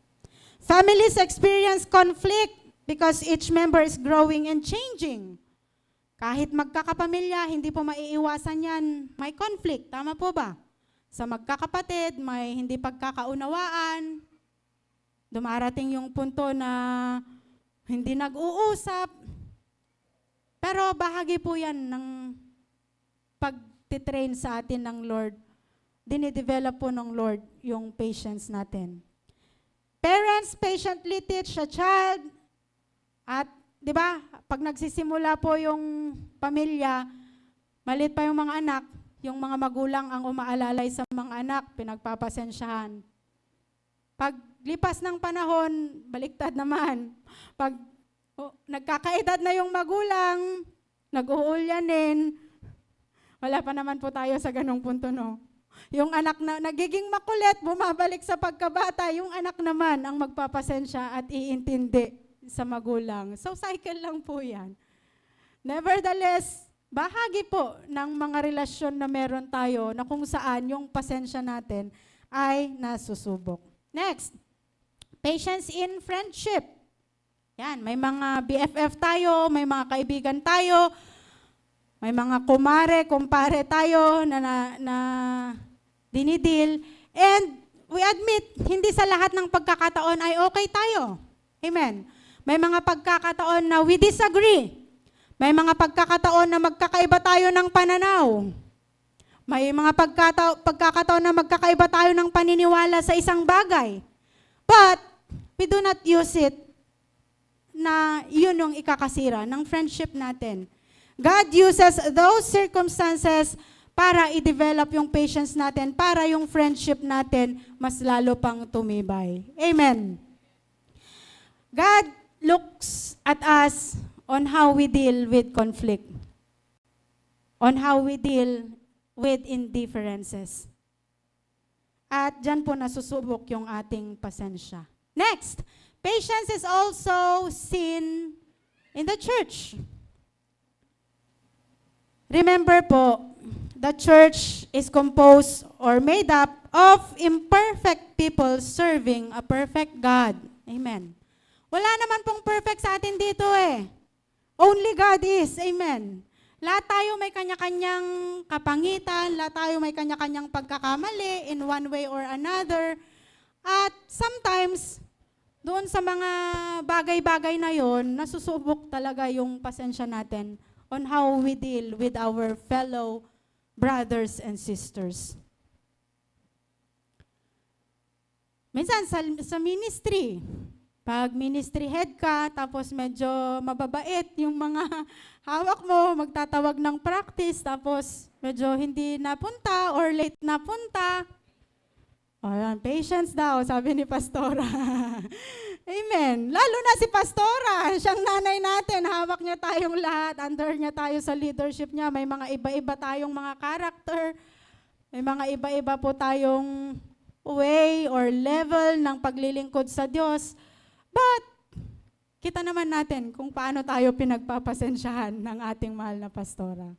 Speaker 1: Families experience conflict because each member is growing and changing. Kahit magkakapamilya, hindi po maiiwasan yan. May conflict, tama po ba? Sa magkakapatid, may hindi pagkakaunawaan. Dumarating yung punto na hindi nag-uusap. Pero bahagi po yan ng pag-train sa atin ng Lord. Dinidevelop po ng Lord yung patience natin. Parents patiently teach a child. At, di ba, pag nagsisimula po yung pamilya, maliit pa yung mga anak, yung mga magulang ang umaalalay sa mga anak, pinagpapasensyahan. Pag lipas ng panahon, baliktad naman. Pag nagkakaedad na yung magulang, nag-uulyanin, wala pa naman po tayo sa ganong punto, no? Yung anak na nagiging makulit, bumabalik sa pagkabata, yung anak naman ang magpapasensya at iintindi sa magulang. So, cycle lang po yan. Nevertheless, bahagi po ng mga relasyon na meron tayo na kung saan yung pasensya natin ay nasusubok. Next, patience in friendship. Yan, may mga BFF tayo, may mga kaibigan tayo, may mga kumpare tayo na dinidil. And we admit, hindi sa lahat ng pagkakataon ay okay tayo. Amen. May mga pagkakataon na we disagree. May mga pagkakataon na magkakaiba tayo ng pananaw. May mga pagkakataon na magkakaiba tayo ng paniniwala sa isang bagay. But we do not use it na yun yung ikakasira ng friendship natin. God uses those circumstances para i-develop yung patience natin, para yung friendship natin mas lalo pang tumibay. Amen. God looks at us on how we deal with conflict, on how we deal with indifferences. At dyan po nasusubok yung ating pasensya. Next, patience is also seen in the church. Remember po, the church is composed or made up of imperfect people serving a perfect God. Amen. Wala naman pong perfect sa atin dito eh. Only God is. Amen. Lahat tayo may kanya-kanyang kapangitan, lahat tayo may kanya-kanyang pagkakamali in one way or another. At sometimes, doon sa mga bagay-bagay na yon, nasusubok talaga yung pasensya natin on how we deal with our fellow brothers and sisters. Minsan sa ministry, pag ministry head ka, tapos medyo mababait yung mga hawak mo, magtatawag ng practice, tapos medyo hindi napunta or late napunta. O yan, patience daw, sabi ni Pastora. Amen. Lalo na si Pastora, siyang nanay natin, hawak niya tayong lahat, under niya tayo sa leadership niya. May mga iba-iba tayong mga character, may mga iba-iba po tayong way or level ng paglilingkod sa Diyos. But, kita naman natin kung paano tayo pinagpapasensyahan ng ating mahal na Pastora.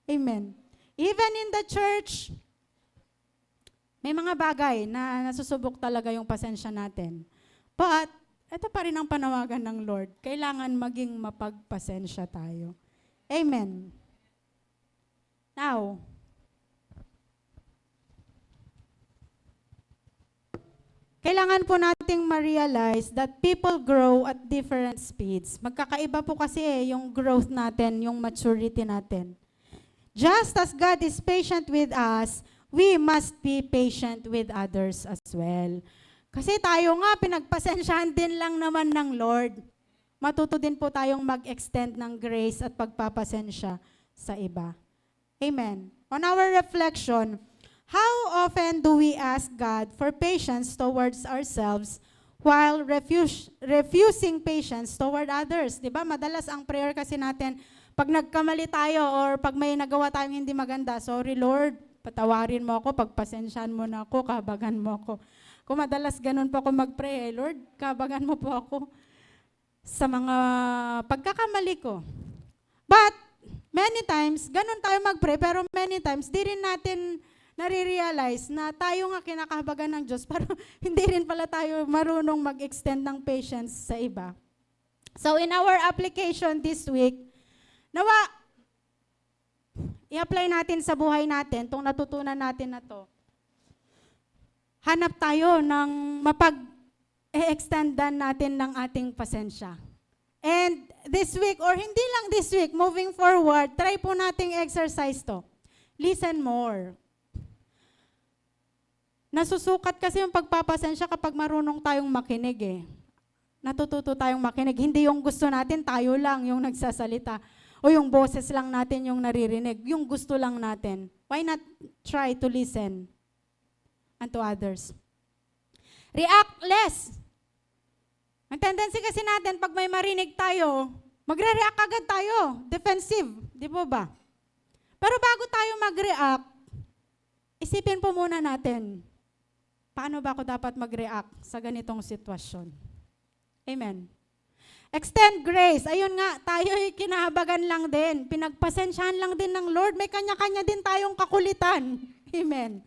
Speaker 1: Amen. Even in the church, may mga bagay na nasusubok talaga yung pasensya natin. But, ito pa rin ang panawagan ng Lord. Kailangan maging mapagpasensya tayo. Amen. Now, kailangan po nating ma-realize that people grow at different speeds. Magkakaiba po kasi yung growth natin, yung maturity natin. Just as God is patient with us, we must be patient with others as well. Kasi tayo nga, pinagpasensyahan din lang naman ng Lord. Matuto din po tayong mag-extend ng grace at pagpapasensya sa iba. Amen. On our reflection, how often do we ask God for patience towards ourselves while refusing patience toward others? Diba? Madalas ang prayer kasi natin, pag nagkamali tayo or pag may nagawa tayong hindi maganda, sorry Lord, patawarin mo ako, pagpasensyahan mo na ako, kabagan mo ako. Kung madalas ganun po ako mag-pray, Lord, kabagan mo po ako sa mga pagkakamali ko. But, many times, ganun tayo mag-pray, pero many times, di rin natin nare-realize na tayo nga kinakabagan ng Diyos, pero hindi rin pala tayo marunong mag-extend ng patience sa iba. So, in our application this week, nawa, i-apply natin sa buhay natin, itong natutunan natin na to. Hanap tayo ng mapag-extendan natin ng ating pasensya. And this week, or hindi lang this week, moving forward, try po nating exercise to. Listen more. Nasusukat kasi yung pagpapasensya kapag marunong tayong makinig eh. Natututo tayong makinig. Hindi yung gusto natin, tayo lang yung nagsasalita. O yung boses lang natin yung naririnig. Yung gusto lang natin. Why not try to listen unto others? React less. Ang tendency kasi natin, pag may marinig tayo, magre-react agad tayo. Defensive. Di po ba? Pero bago tayo mag-react, isipin po muna natin, paano ba ako dapat mag-react sa ganitong sitwasyon? Amen. Extend grace. Ayun nga, tayo kinahabagan lang din. Pinagpasensyahan lang din ng Lord. May kanya-kanya din tayong kakulitan. Amen.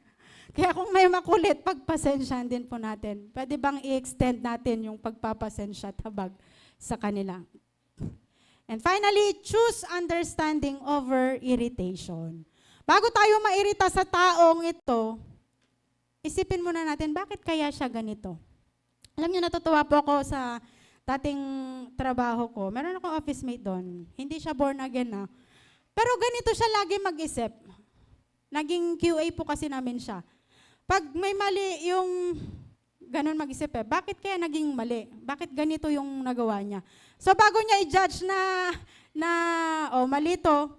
Speaker 1: Kaya kung may makulit, pagpasensyahan din po natin. Pwede bang i-extend natin yung pagpapasensya at habag sa kanila? And finally, choose understanding over irritation. Bago tayo mairita sa taong ito, isipin muna natin, bakit kaya siya ganito? Alam niyo, natutuwa po ako sa dating trabaho ko. Meron akong office mate doon. Hindi siya born again na. Pero ganito siya lagi mag-isip. Naging QA po kasi namin siya. Pag may mali yung ganun mag-isip bakit kaya naging mali? Bakit ganito yung nagawa niya? So bago niya i-judge na mali to,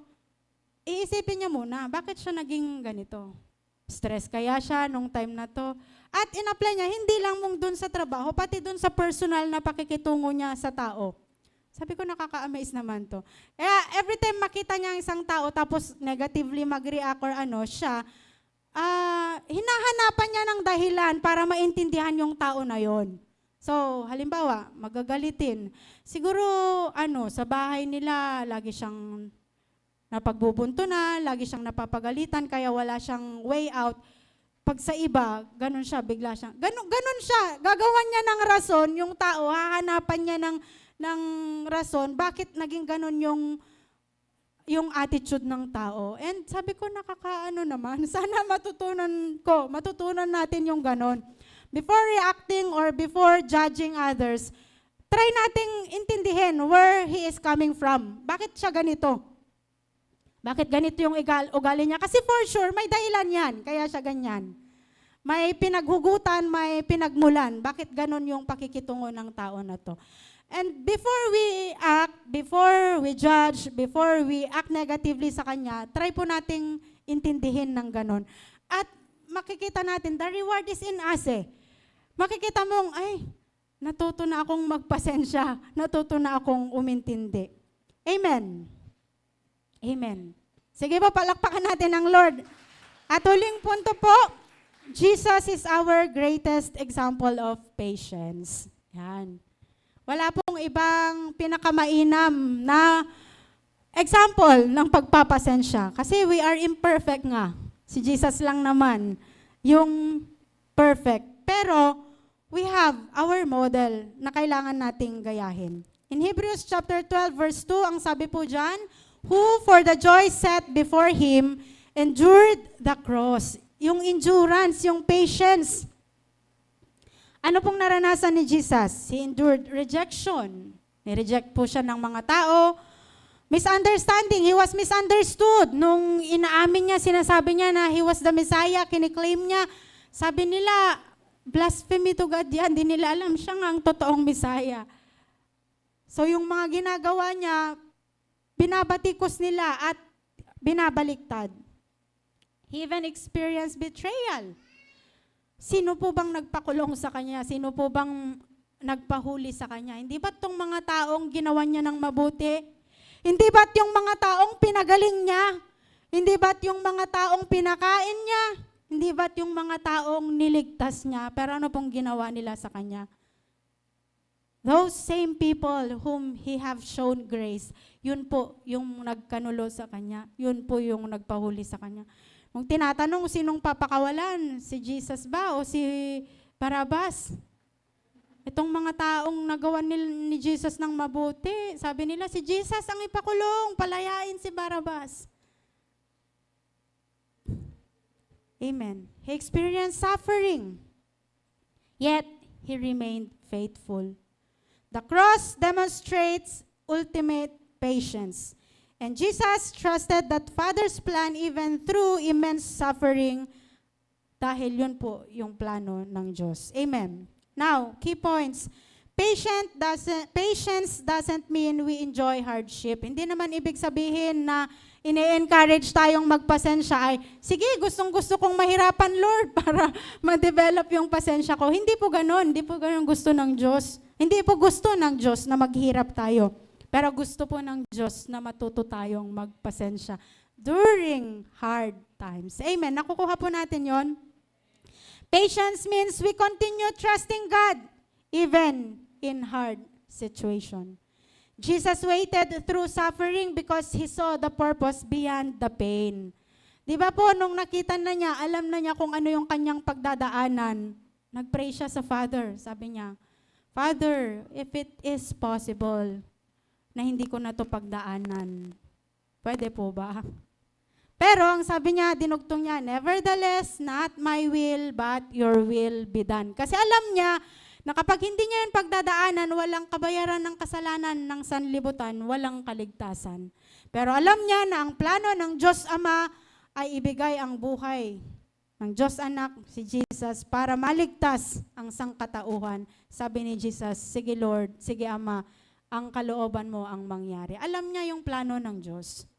Speaker 1: iisipin niya muna, bakit siya naging ganito? Stress kaya siya nung time na to? At in-apply niya, hindi lang mong dun sa trabaho, pati dun sa personal na pakikitungo niya sa tao. Sabi ko, nakaka-amaze naman to. Kaya every time makita niya ang isang tao, tapos negatively mag-react or siya, hinahanapan niya ng dahilan para maintindihan yung tao na yon. So, halimbawa, magagalitin. Siguro, sa bahay nila, lagi siyang napagbubuntunan, lagi siyang napapagalitan, kaya wala siyang way out. Pag sa iba, ganun siya, bigla siyang, ganun siya, gagawan niya ng rason, yung tao, hahanapan niya ng rason, bakit naging ganun yung attitude ng tao. And sabi ko, nakakaano naman, sana matutunan natin yung ganun. Before reacting or before judging others, try nating intindihin where he is coming from. Bakit siya ganito? Bakit ganito yung ugali niya? Kasi for sure, may dahilan yan, kaya siya ganyan. May pinaghugutan, may pinagmulan. Bakit ganun yung pakikitungo ng tao na to? And before we act, before we judge, before we act negatively sa kanya, try po nating intindihin ng ganun. At makikita natin, the reward is in us eh. Makikita mong, ay, natuto na akong magpasensya, natuto na akong umintindi. Amen. Amen. Sige po, palakpakan natin ang Lord. At huling punto po, Jesus is our greatest example of patience. Yan. Wala pong ibang pinakamainam na example ng pagpapasensya. Kasi we are imperfect nga. Si Jesus lang naman yung perfect. Pero we have our model na kailangan nating gayahin. In Hebrews chapter 12 verse 2, ang sabi po dyan, who for the joy set before him endured the cross. Yung endurance, yung patience. Ano pong naranasan ni Jesus? He endured rejection. Nireject po siya ng mga tao. Misunderstanding. He was misunderstood. Nung inaamin niya, sinasabi niya na he was the Messiah, kiniklaim niya, sabi nila, blasphemy to God yan. Di nila alam siya nga ang totoong Messiah. So yung mga ginagawa niya, binabatikos nila at binabaliktad. He even experienced betrayal. Sino po bang nagpakulong sa kanya? Sino po bang nagpahuli sa kanya? Hindi ba't tong mga taong ginawa niya ng mabuti? Hindi ba't yung mga taong pinagaling niya? Hindi ba't yung mga taong pinakain niya? Hindi ba't yung mga taong niligtas niya? Pero ano pong ginawa nila sa kanya? Those same people whom He have shown grace, yun po yung nagkanulo sa kanya. Yun po yung nagpahuli sa kanya. Kung tinatanong sinong papakawalan, si Jesus ba o si Barabas? Itong mga taong nagawa ni Jesus ng mabuti, sabi nila si Jesus ang ipakulong, palayain si Barabas. Amen. He experienced suffering, yet He remained faithful. The cross demonstrates ultimate patience. And Jesus trusted that Father's plan even through immense suffering dahil yun po yung plano ng Diyos. Amen. Now, key points. Patience doesn't mean we enjoy hardship. Hindi naman ibig sabihin na ini-encourage tayong magpasensya ay, sige, gustong-gusto kong mahirapan, Lord, para ma-develop yung pasensya ko. Hindi po ganun. Hindi po ganun gusto ng Diyos. Hindi po gusto ng Diyos na maghirap tayo. Pero gusto po ng Diyos na matuto tayong magpasensya during hard times. Amen. Nakukuha po natin yon. Patience means we continue trusting God even in hard situation. Jesus waited through suffering because He saw the purpose beyond the pain. Di ba po, nung nakita na niya, alam na niya kung ano yung kanyang pagdadaanan, nag-pray siya sa Father. Sabi niya, Father, if it is possible na hindi ko na to pagdaanan, pwede po ba? Pero ang sabi niya, dinugtong niya, nevertheless, not my will, but your will be done. Kasi alam niya na kapag hindi niya yun pagdadaanan, walang kabayaran ng kasalanan ng sanlibutan, walang kaligtasan. Pero alam niya na ang plano ng Diyos Ama ay ibigay ang buhay ng Diyos Anak, si Jesus, para maligtas ang sangkatauhan. Sabi ni Jesus, sige Lord, sige Ama, ang kalooban mo ang mangyari. Alam niya yung plano ng Diyos.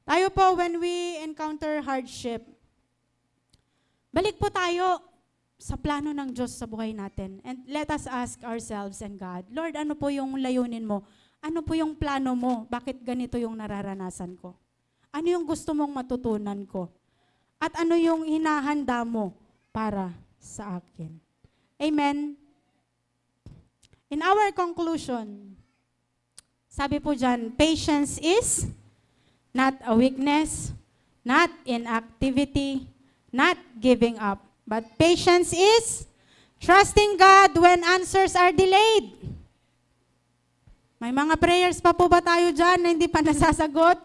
Speaker 1: Tayo po, when we encounter hardship, balik po tayo sa plano ng Diyos sa buhay natin. And let us ask ourselves and God, Lord, ano po yung layunin mo? Ano po yung plano mo? Bakit ganito yung nararanasan ko? Ano yung gusto mong matutunan ko? At ano yung hinahanda mo para sa akin? Amen? In our conclusion, sabi po dyan, patience is not a weakness, not inactivity, not giving up. But patience is trusting God when answers are delayed. May mga prayers pa po ba tayo dyan na hindi pa nasasagot?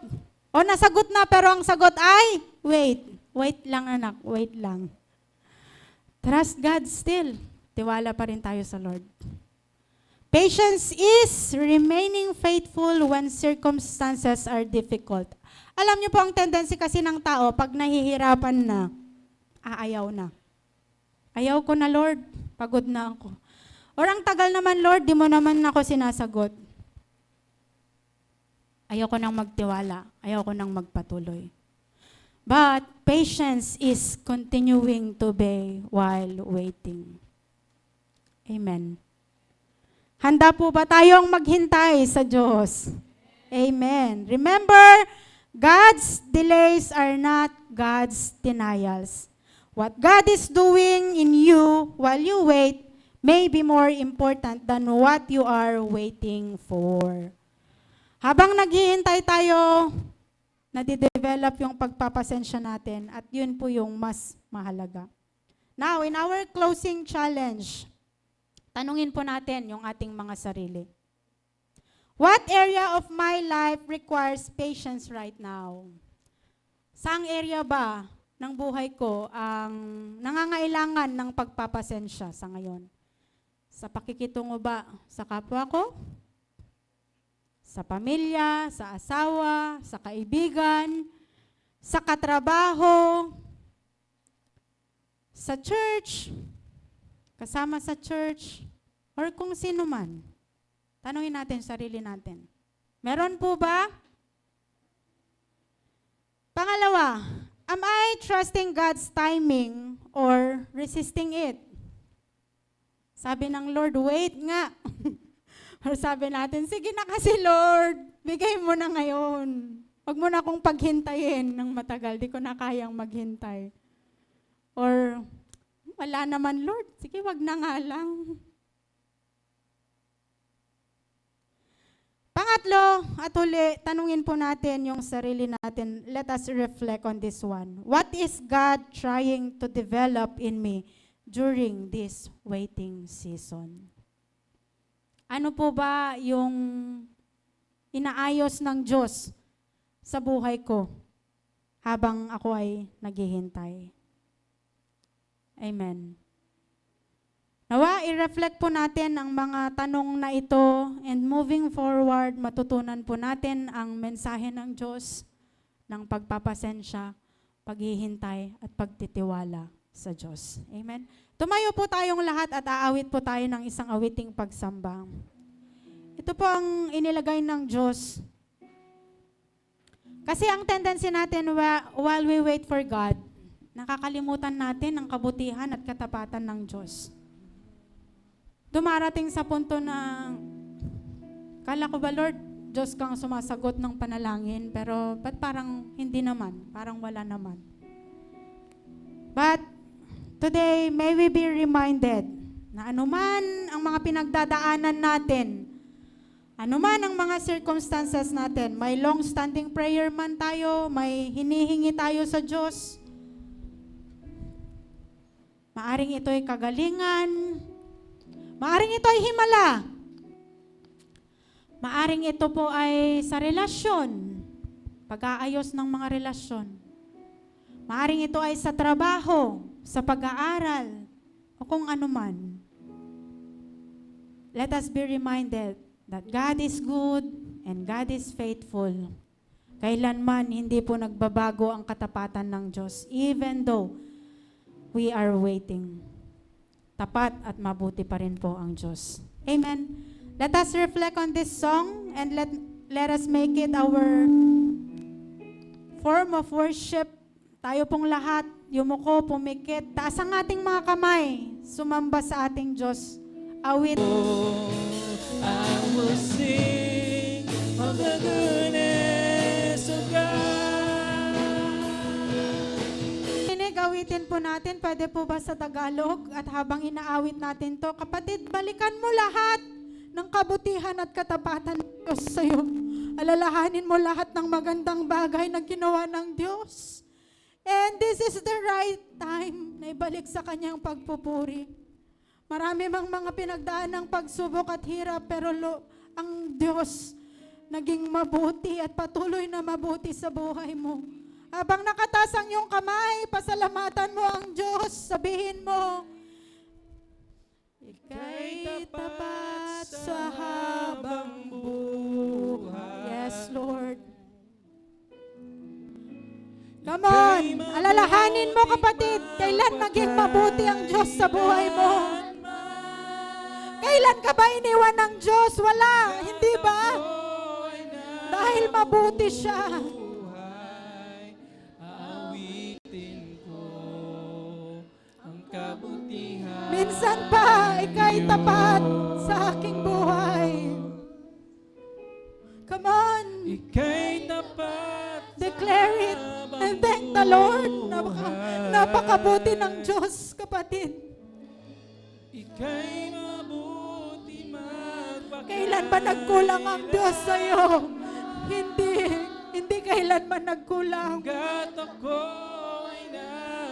Speaker 1: O nasagot na pero ang sagot ay, wait. Wait lang anak, wait lang. Trust God still. Tiwala pa rin tayo sa Lord. Patience is remaining faithful when circumstances are difficult. Alam niyo po ang tendency kasi ng tao, pag nahihirapan na, aayaw na. Ayaw ko na Lord, pagod na ako. Or ang tagal naman Lord, di mo naman ako sinasagot. Ayaw ko nang magtiwala, ayaw ko nang magpatuloy. But patience is continuing to be while waiting. Amen. Handa po ba tayong maghintay sa Diyos? Amen. Remember, God's delays are not God's denials. What God is doing in you while you wait may be more important than what you are waiting for. Habang naghihintay tayo, nadidevelop yung pagpapasensya natin at yun po yung mas mahalaga. Now, in our closing challenge, tanungin po natin yung ating mga sarili. What area of my life requires patience right now? Saang area ba ng buhay ko ang nangangailangan ng pagpapasensya sa ngayon? Sa pakikitungo ba sa kapwa ko? Sa pamilya, sa asawa, sa kaibigan, sa katrabaho, sa church, kasama sa church, or kung sino man. Tanungin natin sarili natin. Meron po ba? Pangalawa, am I trusting God's timing or resisting it? Sabi ng Lord, wait nga. Or sabi natin, sige na kasi Lord, bigay mo na ngayon. Huwag mo na akong paghintayin ng matagal, di ko na kayang maghintay. Or, wala naman Lord, sige wag na nga lang. Pangatlo, at huli, tanungin po natin yung sarili natin. Let us reflect on this one. What is God trying to develop in me during this waiting season? Ano po ba yung inaayos ng Diyos sa buhay ko habang ako ay naghihintay? Amen. Nawa, i-reflect po natin ang mga tanong na ito and moving forward, matutunan po natin ang mensahe ng Diyos ng pagpapasensya, paghihintay at pagtitiwala sa Diyos. Amen. Tumayo po tayong lahat at aawit po tayo ng isang awiting pagsamba. Ito po ang inilagay ng Diyos. Kasi ang tendency natin while we wait for God, nakakalimutan natin ang kabutihan at katapatan ng Diyos. Dumarating sa punto na, kala ko ba Lord, Diyos kang sumasagot ng panalangin, pero ba't parang hindi naman, parang wala naman. But today, may we be reminded na anuman ang mga pinagdadaanan natin, anuman ang mga circumstances natin, may long-standing prayer man tayo, may hinihingi tayo sa Diyos, maaring ito'y kagalingan, maaring ito ay himala. Maaring ito po ay sa relasyon, pag-aayos ng mga relasyon. Maaring ito ay sa trabaho, sa pag-aaral, o kung ano man. Let us be reminded that God is good and God is faithful. Kailanman hindi po nagbabago ang katapatan ng Diyos, even though we are waiting. Tapat at mabuti pa rin po ang Diyos. Amen. Let us reflect on this song and let us make it our form of worship. Tayo pong lahat, yumuko, pumikit, taas ang ating mga kamay, sumamba sa ating Diyos. Awit.
Speaker 2: I will sing of the goodness of God.
Speaker 1: Awitin po natin, pwede po ba sa Tagalog? At habang inaawit natin to, kapatid, balikan mo lahat ng kabutihan at katapatan ng Diyos sa iyo. Alalahanin mo lahat ng magandang bagay na ginawa ng Diyos. And this is the right time na ibalik sa kanyang pagpupuri. Marami mang mga pinagdaan ng pagsubok at hirap, pero ang Diyos naging mabuti at patuloy na mabuti sa buhay mo. Habang nakataas ang iyong kamay, pasalamatan mo ang Diyos. Sabihin mo, Ika'y tapat sa habang buhay. Yes, Lord. Come on, alalahanin mo kapatid, kailan naging mabuti ang Diyos sa buhay mo? Kailan ka ba iniwan ng Diyos? Wala, hindi ba? Dahil mabuti siya. Minsan pa, ika'y tapat sa aking buhay. Come on.
Speaker 2: Ika'y tapat
Speaker 1: Declare it.
Speaker 2: habang
Speaker 1: And thank the Lord.
Speaker 2: buhay.
Speaker 1: Napakabuti ng Diyos, kapatid.
Speaker 2: Ika'y mabuti magpakailan.
Speaker 1: Kailan ba nagkulang ang Diyos sa'yo? Hindi. Hindi kailanman nagkulang.
Speaker 2: Hanggat ako'y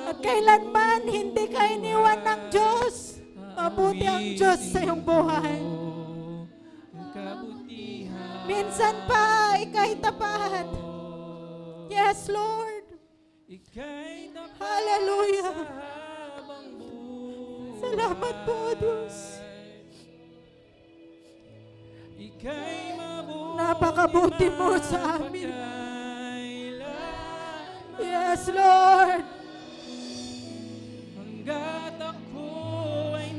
Speaker 1: At kailanman hindi ka iniwan ng Diyos. Mabuti ang Diyos sa iyong buhay.
Speaker 2: ang kabutihan.
Speaker 1: Minsan pa, ika'y tapat. Yes, Lord.
Speaker 2: Ika'y tapat
Speaker 1: Hallelujah.
Speaker 2: sa habang buhay.
Speaker 1: Salamat po, Diyos.
Speaker 2: Ika'y mabuti
Speaker 1: Napakabuti mo sa amin.
Speaker 2: magpakailanman.
Speaker 1: Yes, Lord.
Speaker 2: Hanggat ako ay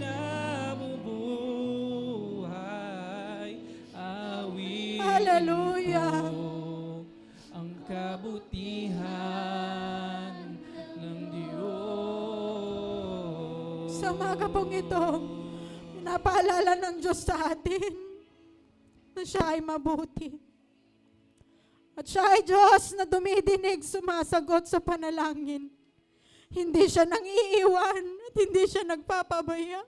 Speaker 2: nabubuhay, awitin
Speaker 1: Hallelujah.
Speaker 2: ko ang kabutihan ng Diyos.
Speaker 1: Sa umaga pong ito, pinapaalala ng Diyos sa atin na siya ay mabuti. At siya ay Diyos na dumidinig, sumasagot sa panalangin. Hindi siya nang iiwan at hindi siya nagpapabaya.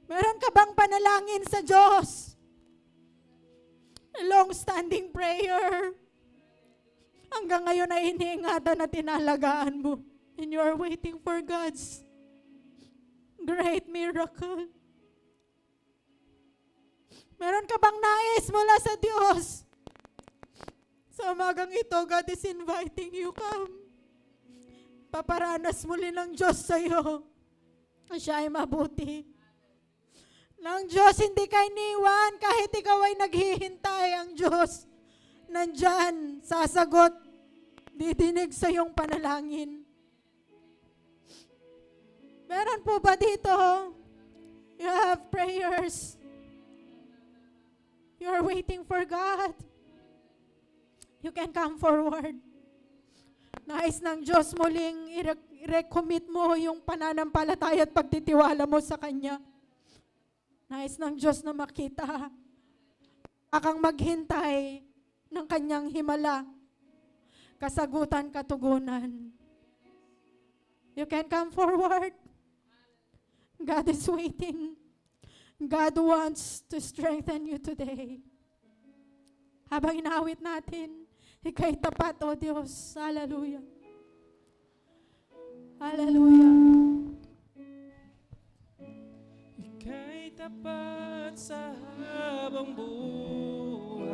Speaker 1: Meron ka bang panalangin sa Diyos? A long-standing prayer. Hanggang ngayon ay iniingatan at inalagaan mo. And you are waiting for God's great miracle. Meron ka bang nais mula sa Diyos? Sa umagang ito, God is inviting you, come. Paparanas muli ng Diyos sa iyo. Siya ay mabuti. Ng Diyos hindi ka iniwan kahit ikaw ay naghihintay. Ang Diyos nandyan, sasagot, didinig sa iyong panalangin. Meron po ba dito? You have prayers. You are waiting for God. You can come forward. Nais ng Diyos muling i-recommit mo yung pananampalataya at pagtitiwala mo sa Kanya. Nais ng Diyos na makita akang maghintay ng Kanyang himala, kasagutan, katugunan. You can come forward. God is waiting. God wants to strengthen you today. Habang inaawit natin, ika'y tapat, O Diyos. Hallelujah. Hallelujah.
Speaker 2: Ika'y tapat sa habang buhay.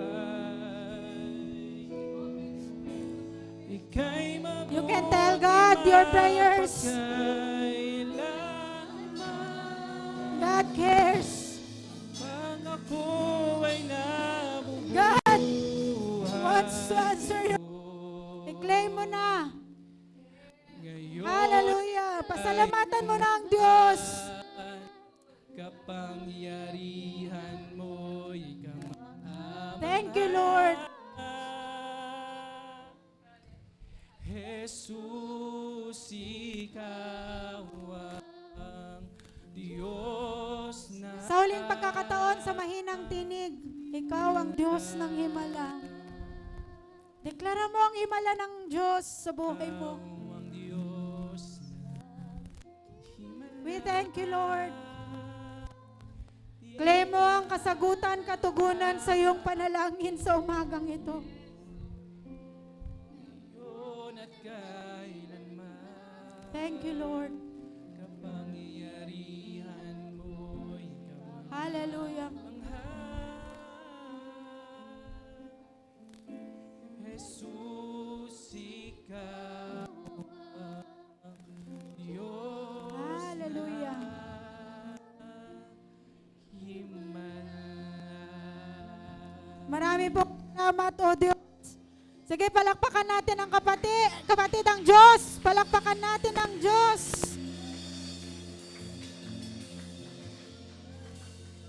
Speaker 2: Ika'y mabuti
Speaker 1: You can tell God your prayers.
Speaker 2: magpakailanman.
Speaker 1: God cares.
Speaker 2: Pag ako ay
Speaker 1: God
Speaker 2: nabubuhay.
Speaker 1: wants to answer you. I-claim mo na.
Speaker 2: Ngayon
Speaker 1: Hallelujah. Pasalamatan mo na ang Diyos.
Speaker 2: kapangyarihan mo'y kamahal.
Speaker 1: Thank you, Lord.
Speaker 2: Jesus, ikaw ang Diyos na
Speaker 1: Sa huling pagkakataon sa mahinang tinig, ikaw ang Diyos ng himala. Deklara mo ang himala ng Diyos sa buhay mo.
Speaker 2: ang Diyos na himala.
Speaker 1: We thank you, Lord. Claim mo ang kasagutan, katugunan sa iyong panalangin sa umagang ito.
Speaker 2: Ngayon at kailanman.
Speaker 1: Thank you, Lord.
Speaker 2: Kapangyarihan mo'y kamahal.
Speaker 1: Hallelujah.
Speaker 2: Jesus, ikaw ang Diyos
Speaker 1: Hallelujah.
Speaker 2: himala.
Speaker 1: Marami po salamat, O Diyos. Sige, palakpakan natin ang kapatid ang Diyos. Palakpakan natin ang Diyos.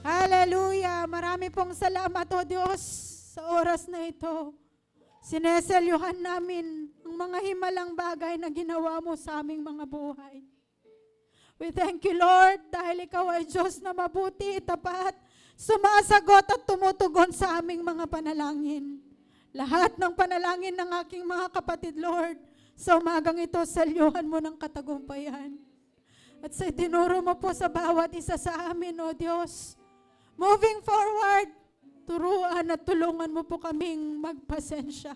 Speaker 1: Hallelujah. Marami pong salamat, O Diyos, sa oras na ito. Sineselyuhan namin ang mga himalang bagay na ginawa mo sa aming mga buhay. We thank you, Lord, dahil ikaw ay Diyos na mabuti, tapat,
Speaker 3: sumasagot at tumutugon sa aming mga panalangin. Lahat ng panalangin ng aking mga kapatid, Lord, sa umagang ito, salyuhan mo ng katagumpayan. At sa itinuro mo po sa bawat isa sa amin, O Diyos, moving forward, turuan at tulungan mo po kaming magpasensya.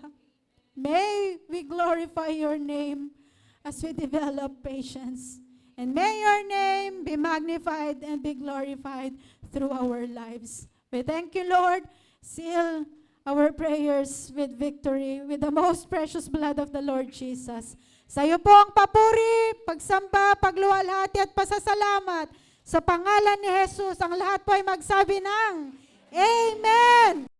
Speaker 3: May we glorify your name as we develop patience. And may your name be magnified and be glorified through our lives. We thank you, Lord. Seal our prayers with victory, with the most precious blood of the Lord Jesus. Sa iyo po ang papuri, pagsamba, pagluwalhati at pasasalamat. Sa pangalan ni Jesus, ang lahat po ay magsabi ng Amen!